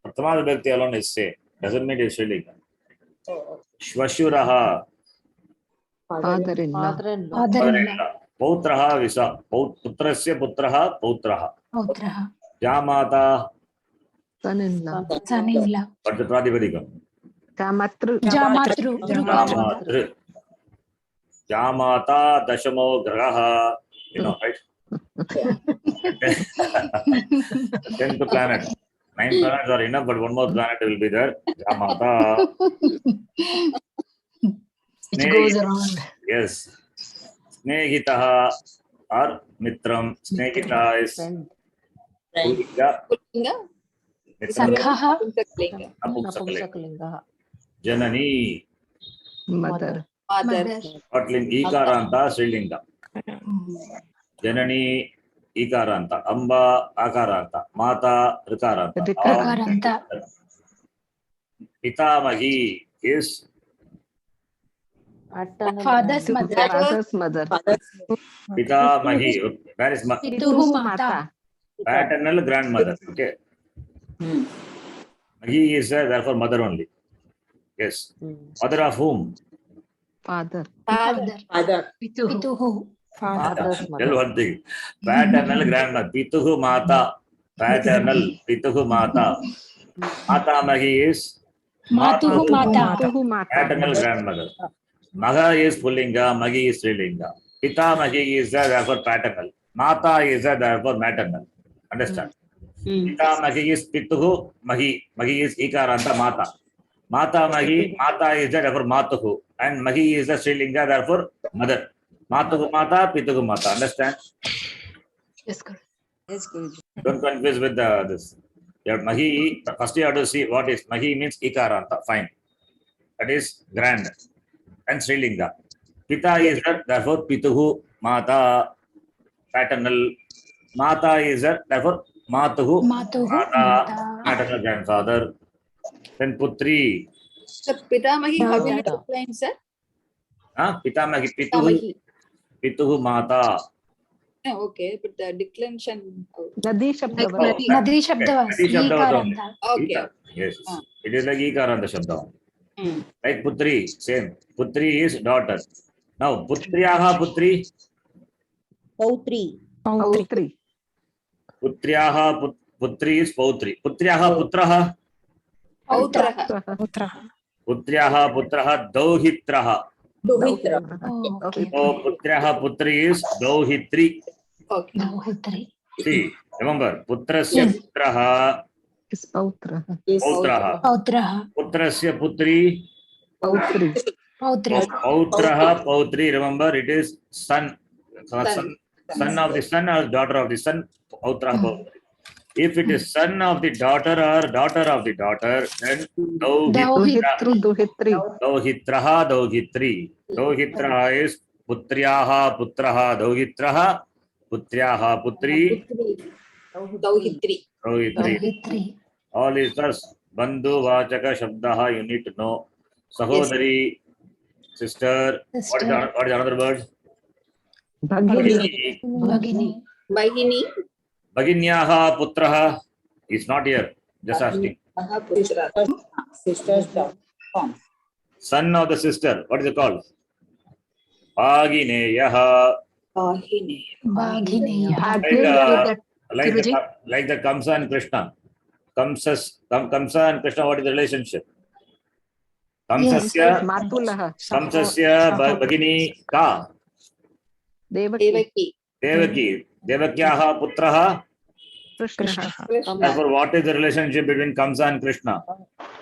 Prathama Vibhakti alone is same. Doesn't mean it's Strilinga. Shvashuraha. Father-in-law. Father-in-law. Father-in-law. Pautraha Visa. Putrasya Putraha Pautraha. Pautraha. Jamata. Son-in-law. Son-in-law. What's the Pradipadikam? Jamatru. Jamatru. Jamatru. Jamata Dashamo Graha. You know, right? 10th planet. 9 planets are enough, but one more planet will be there. Jamata. Which goes around. Yes. Snehitaha or Mitram. Snehitaha is Friend. Pullinga. Mitram Sakhaha. Napumsakalinga. Napumsakalinga. Janani. Mother. Mother. Patling Ikaranta Srilinga. Janani Ikaranta. Amba Akaranta. Mata Rikaranta. Rikaranta. Pitamahi is Paternal Father's grandmother. mother. Father's mother. Pitamahi. Where is Pituhu Mata. paternal grandmother? Okay. Mahi is therefore mother only. Yes. Mother of whom? Father. Father. Pituhu. Father's Tell mother. one thing. Paternal grandmother. Pituhu Mata. Paternal. Pituhu Mata. Mata Mahi is Matuhu Mata. Pituhu Mata. paternal grandmother. Maga is Pullinga. Magi is Strilinga. Pita Mahi is therefore paternal. Mata is therefore maternal. Understand? Pita Mahi is Pituhu Mahi. Mahi is Ikaranta Mata. Mata Mahi. Mata is therefore Matuhu. And Mahi is the Strilinga, therefore mother. Matuhu Mata, Pituhu Mata. Understand? Yes, correct. Yes, Guruji. Don't confuse with this. Your Mahi, first you have to see what is Mahi means Ikaranta. Fine. That is grand. And Srilinga. Pita is that, therefore Pituhu Mata, paternal. Mata is that, therefore Matuhu Matuhu Mata, Mata. maternal grandfather. Then Putri. So Pitamahi, how will you Mata. explain, sir? Pita Mahi, Pituhu, Pituhu Mata. Okay, but the declension. Nadi Shabdavara. Nadi Shabdavasi. Nadi Shabdavara only. Ikaranta. Okay. Yes. Ah. It is like Ikaranta Shabda. Hmm. Like Putri, same. Putri is daughter. Now, Putriyaha Putri. Pautri. Pautri. Putriyaha Putri is Pautri. Putriyaha Putraha. Pautraha. Putriyaha Putraha Dauhitraha. Dohitra. Oh, okay. So, Putriyaha Putri is Dauhitri. Okay. Dauhitri. See, remember, Putrasya Putraha Is Pautra. Pautraha. Pautraha. Putrasya Putri Pautri. Pautri. Pautraha Pautri. Remember, it is son of the son or daughter of the son. Pautraha Pautri. If it is son of the daughter or daughter of the daughter, then Duhitru. Duhitri. Dauhitraha Dauhitri. Dauhitraha is Putriyaha Putraha Dauhitraha. Putriyaha Putri Dauhitri. Dauhitri. Dauhitri. All is thus Bandhu Vachaka Shabdaha, you need to know. Sahodari, sister. What is another word? Bhagini. Bhagini. Bahini. Bhaginyaha Putraha is not here. Just asking. Sisters form. Son of the sister. What is it called? Bhagineyaha. Bahini. Bhagineya. Like the Kamsa and Krishna. Kamsa and Krishna, what is the relationship? Kamsasya, Matulaha. Kamsasya Bhagini Ka. Devaki. Devaki. Devakyaha Putraha. Krishna. Therefore, what is the relationship between Kamsa and Krishna?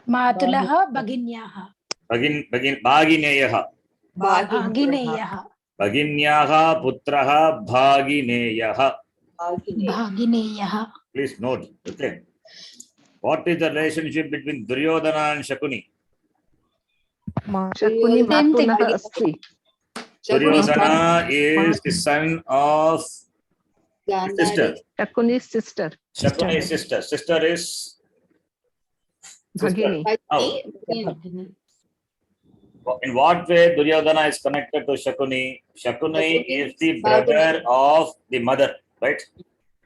Matulaha Bhaginyaha. Bhagineyaha. Bhagineyaha. Bhaginyaha Putraha Bhagineyaha. Bhagineyaha. Please note. Okay. What is the relationship between Duryodhana and Shakuni? Shakuni Same thing. Matulaha Asti. Duryodhana is the son of Gandhari. sister. Shakuni's sister. Shakuni's sister. Sister is sister. Bhagini. Oh. Bhagini. In what way Duryodhana is connected to Shakuni? Shakuni is the brother of the mother, right?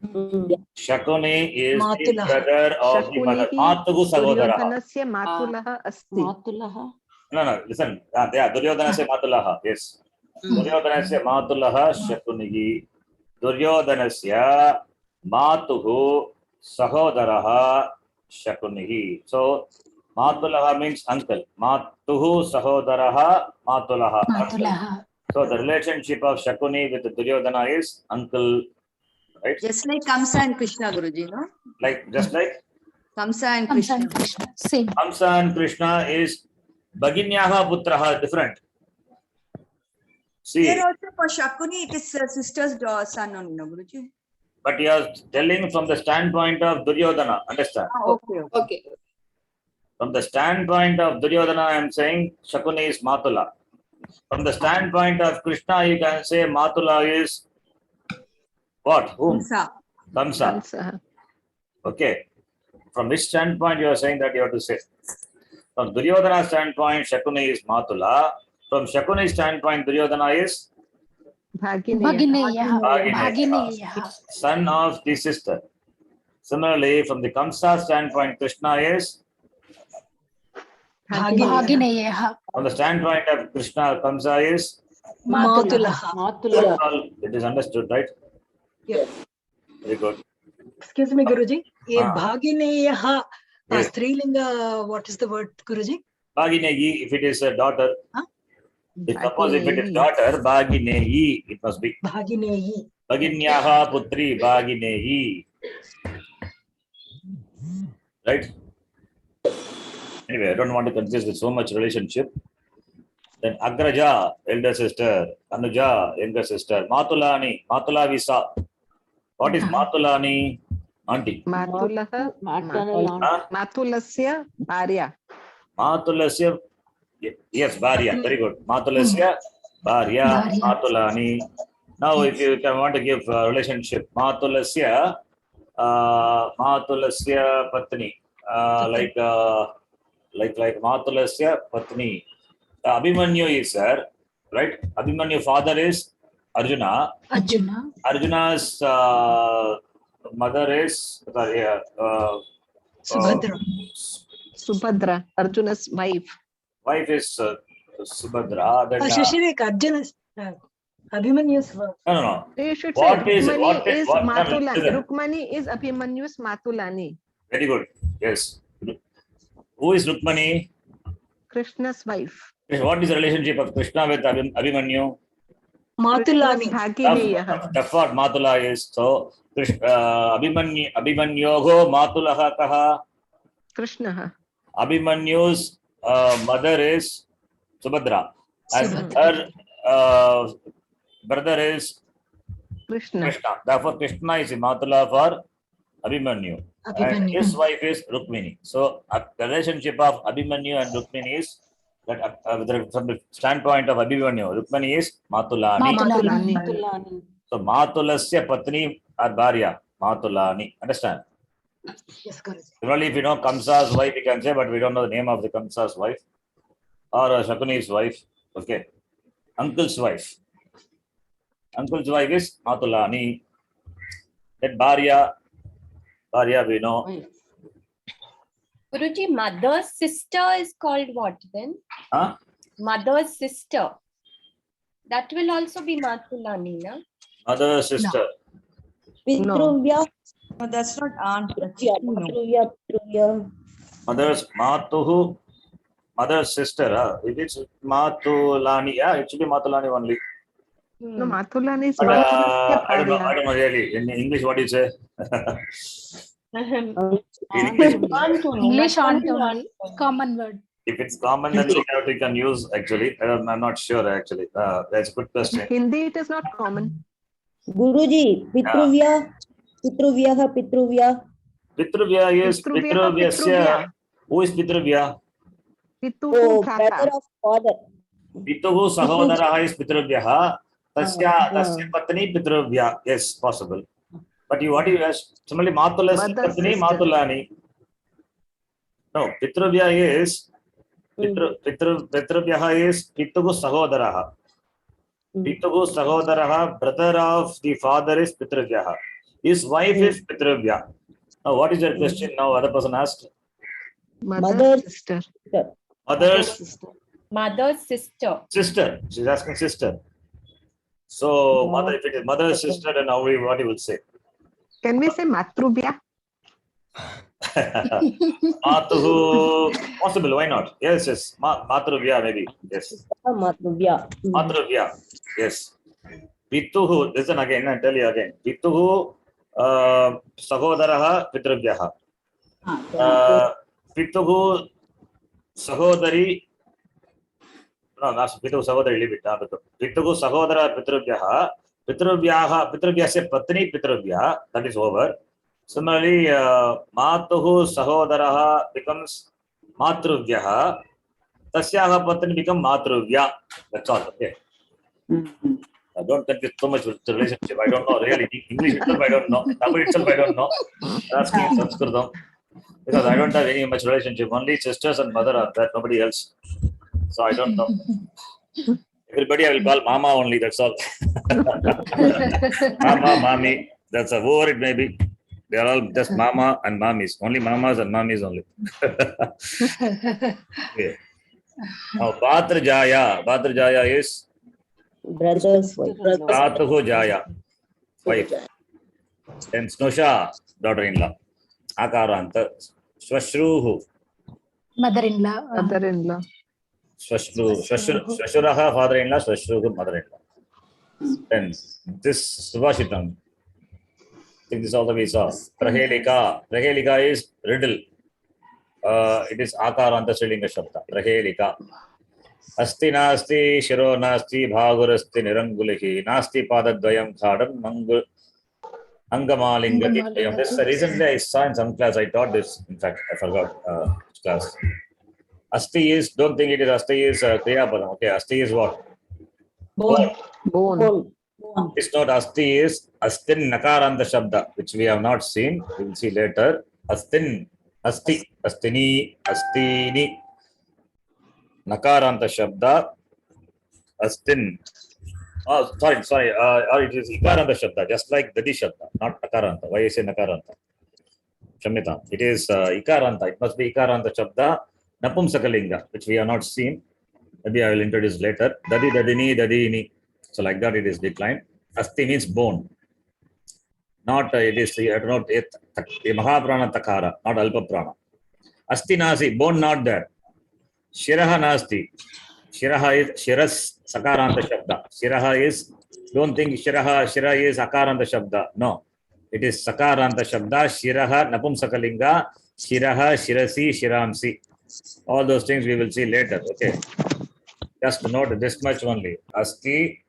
Shakuni is the Matulaha. brother of the mother. Shakunihi Matuhu sahodaraha. Duryodhanasya matulaha asti. Matulaha. No, listen. Yeah, Duryodhanasya matulaha. Yes. Duryodhanasya matulaha Shakunihi. Duryodhanasya matuhu sahodaraha Shakunihi. So, matulaha means uncle. Matuhu sahodaraha matulaha. Uncle. So, the relationship of Shakuni with Duryodhana is uncle, right? Just like Kamsa and Krishna, Guruji, no? Just like Kamsa and Kamsa Krishna. and Krishna. Same. Kamsa and Krishna is Bhaginyaha putraha, different. See, Here also for Shakuni, it is sister's son only, no, Guruji? but you are telling from the standpoint of Duryodhana, understand? Okay. Okay. From the standpoint of Duryodhana, I am saying Shakuni is Matula. From the standpoint of Krishna, you can say Matula is what? Whom? Kamsa. Kamsa. Kamsa. Okay. From which standpoint you are saying that you have to say? From Duryodhana's standpoint, Shakuni is Matula. From Shakuni's standpoint, Duryodhana is Bhagineya. Bhagineya, Bhagineya. son of the sister. Similarly, from the Kamsa standpoint, Krishna is, Bhagineya. from the standpoint of Krishna, Kamsa is, Matulaha. Matulaha. it is understood, right? Yes. Very good. Excuse me, Guruji. A Ah. Bhagineyaha. Yes. Strilinga, what is the word, Guruji? Bhagineyi, if it is a daughter, Huh? suppose if it is daughter, Bhagineyi, it must be. Bhagineyi. Bhaginyaha putri, Bhagineyi. Right? Anyway, I don't want to confuse with so much relationship. Then Agraja, elder sister, Anuja, younger sister, Matulani, Matula Visa. What is Matulani? Auntie. Matulaha. Maternal aunt. Huh? Matulasya bharya. Matulasya, yes, Bharya, very good. Matulasya, Bharya, Bharya. Matulani. Now, if you can want to give a relationship, Matulasya, Matulasya Patni, like Matulasya Patni. Abhimanyu is her, right? Abhimanyu father is Arjuna. Arjuna. Arjuna's mother is Subhadra. Subhadra, Arjuna's wife. wife is Subhadra. Then, Shashirik, Arjuna's. Abhimanyu's. no. You should What say is- Rukmani what is- is what- no, Matulani. listen. Rukmani is Abhimanyu's Matulani. Very good. Yes. Who is Rukmani? Krishna's wife. What is the relationship of Krishna with Abhimanyu? Matulani. Bhagineyaha. That's what Matula is. So, Abhimanyoho Matulaha Kaha. Krishna. Abhimanyu's mother is Subhadra. And Subhadra. her brother is Krishna. Krishna. Therefore, Krishna is Matula for Abhimanyu. And Abhimanyu. his wife is Rukmini. So, the relationship of Abhimanyu and Rukmini is that from the standpoint of Abhimanyu, Rukmini is Matulani. Matulani. Matulani. So, Matulasya Patni or Bharya, Matulani. Understand? Yes, Guruji. Similarly, if you know Kamsa's wife, you can say, but we don't know the name of the Kamsa's wife or Shakuni's wife. Okay. Uncle's wife. Uncle's wife is Matulani. Then Bharya we know. Guruji, mother's sister is called what then? Huh? Mother's sister. That will also be Matulani, na? Mother, sister. Pitruvya. No, that's not aunt. That's Pitruvya. Mother's Matuhu. Mother's sister. If it's Matulani, yeah, it should be Matulani only. No, Matulani is But, Matulasya I don't bharya. know really. In English, what do you say? English aunt only. Common word. If it's common, then we can use actually. I'm not sure actually. That's a good question. Hindi, it is not common. Guruji, Pitruvya. Pitruvyaha, Pitruvya. Pitruvya is Pitruvyaha, Pitruvyasya. Pitruvya. Who is Pitruvya? Pituhu Oh, brother Bhrata. of father. Pituhu Sahodaraha is Pitruvyaha. Tasya Patni Pitruvya. Yes, possible. But what do you ask? Similarly, Matulasya Mother's Patni sister. Matulani. No, Pitruvya is Pitruvyaha is Pitugu Sahodaraha. Pitugu Sahodaraha, brother of the father is Pitruvyaha. His wife is Pitruvya. Now, what is your question now? Other person asked. Mother, sister. Mother's Mother's sister. sister. She's asking sister. So, mother, if it is mother's sister, then how what you will say? Can we say Matrubhya? Matuhu, possible, why not? Yes, yes. Matruvya, maybe. Yes. Matruvya. Matruvya, yes. Pituhu, listen again, I tell you again. Pituhu, Sahodaraha, Pitruvyaha. Pituhu, Sahodari, no, not Pituhu, Sahodari, leave it. Pituhu, Sahodara, Pitruvyaha. Pitruvyasya Patni Pitruvya, that is over. Similarly, Matuhu Sahodaraha becomes Matruvyaha. Tasyaha Patni becomes Matruvya. That's all. Okay. I don't confuse so much with the relationship. I don't know really. English itself I don't know. Tamil itself I don't know. Asking in Sanskritam. Because I don't have any much relationship. Only sisters and mother are there. Nobody else. So I don't know. Everybody I will call Mama only. That's all. Mama, Mami. That's a word it may be. They are all just Mama and Mamis. Only Mamas and Mamis only. Okay. Now, Patra Jaya. Patra Jaya is Brother's wife. Pratuhu Jaya, wife. Then Snusha, daughter-in-law. Akaranta. Swashruhu. Mother-in-law. Mother-in-law. Swashuraha, father-in-law. Swashruhu, mother-in-law. Then this Subhashitam. I think this also we saw. Prahelika. Prahelika is riddle. It is Akaranta Srilinga Shabda. Prahelika. Asti nasti shiro nasti bhagurasti nirangulihi nasti padadvayam khadam angamalingati. This recently I saw in some class. I taught this. In fact, I forgot which class. Asti is, don't think it is Asti is Kriya Padam. Okay, Asti is what? Bone. Bone. It's not Asti is Astin Nakaranta Shabda, which we have not seen. We will see later. Astin, Asti, Astini, Astini. Nakaranta Shabda, Astin. Oh, sorry. Or it is Ikaranta Shabda, just like Dadi Shabda, not Nakaranta. Why I say Nakaranta? Shamita. It is Ikaranta. It must be Ikaranta Shabda, Napumsakalinga, which we have not seen. Maybe I will introduce later. Dadi, Dadini, Dadini. So like that it is declined. Asti means bone. Not it is not Mahaprana Takara, not Alpa Prana. Asti Nasi, bone not there. Shiraha Nasti. Shiraha is Shiras Sakaranta Shabda. Shiraha is, don't think Shira is Akaranta Shabda. No. It is Sakaranta Shabda. Shiraha Napumsakalinga. Shiraha, Shirasi, Shiramsi. All those things we will see later. Okay. Just note this much only. Asti,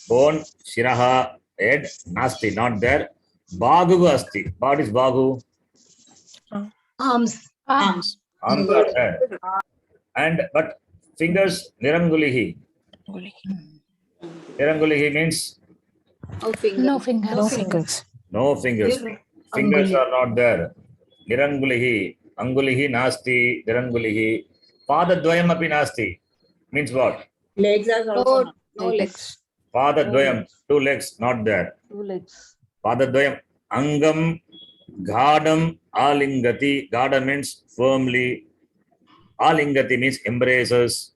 bone, Shiraha, head, Nasti, not there. Bagu Asti. What is Bagu? Arms. Arms. Arms are there. And but fingers, Nirangulihi. Nirangulihi means No fingers. No fingers. no fingers. Fingers are not there. Nirangulihi. Angulihi nasti. Nirangulihi. Padadvayam api nasti. Means what? Legs are also No legs. Padadvayam. Two legs not there. 2 legs. Padadvayam. Angam. Ghadam. Alingati. Ghada means firmly. Alingati means embraces.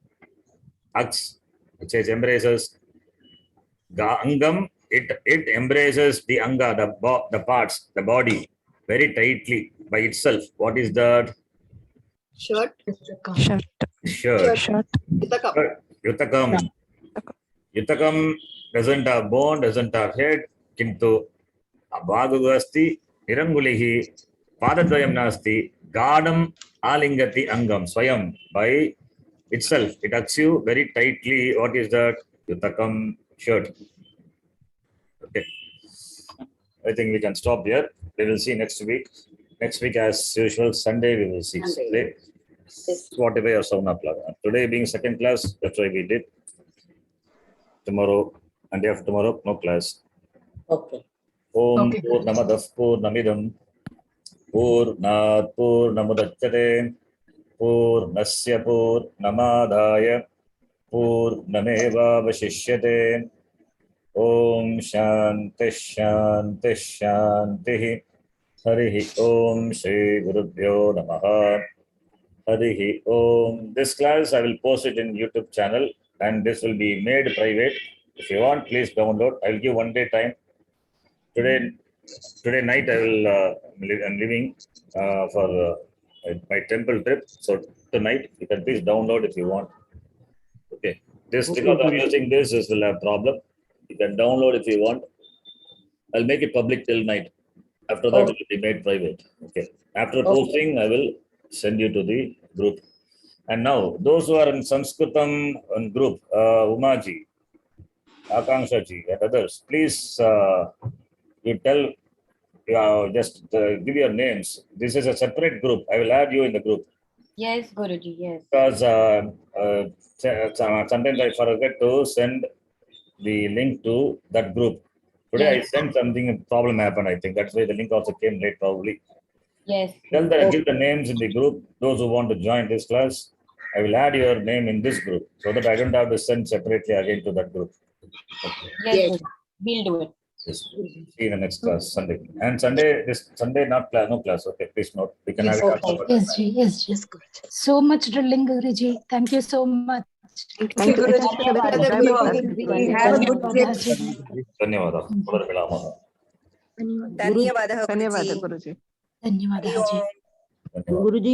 Hugs. It says embraces. Angam. It embraces the anga, the parts, the body very tightly by itself. What is that? Shirt. Shirt. Shirt. Shirt. Yutakam. Yutakam doesn't have bone, doesn't have head. Kintu Bhagu asti, Nirangulihi, Padadvayam nasti, Gadam alingati angam, Swayam, by itself. It hugs you very tightly. What is that? Yutakam, shirt. Okay. I think we can stop here. We will see next week. Next week, as usual, Sunday we will see. Today, whatever or 7 o'clock. Today being second class, that's why we did. Tomorrow and day after tomorrow, no class. Okay. Om Okay. Purnamadah Purnamidam पूर्णात् पूर्णमुदच्यते पूर्णस्य पूर्णमादाय पूर्णमेवावशिष्यते ओम शांति शांति शांति हरि ओम श्री गुरुभ्यो नमः हरि ओम. This class I will post it in YouTube channel and this will be made private. If you want, please download. I will give 1 day time. Today night I will I'm leaving for my temple trip. So tonight you can please download if you want. Okay. This because I'm using this will have problem. You can download if you want. I'll make it public till night. After that, it will be made private. Okay. After posting, I will send you to the group. And now, those who are in Sanskritam group, Umaji, Akanksha ji, and others, please you tell, just give your names. This is a separate group. I will add you in the group. Yes, Guruji, yes. Because sometimes I forget to send the link to that group. Today I sent something, a problem happened, I think. That's why the link also came late probably. Yes. Tell that, give the names in the group, those who want to join this class. I will add your name in this group so that I don't have to send separately again to that group. Yes, Guruji. We'll do it. Yes. See you in the next class, Sunday. And Sunday, this Sunday, not class, no class. Okay, please note. We can have it after. Yes, Ji. Yes, Ji. So much drilling, Guruji. Thank you so much. Thank you. It has been a very enjoyable class. Have a good trip. ಧನ್ಯವಾದ. ಪುನರ್ಮಿಲಾಮಃ. ಧನ್ಯವಾದ ಧನ್ಯವಾದ ಗುರುಜಿ. ಧನ್ಯವಾದ, Ji. ಧನ್ಯವಾದ. Guruji.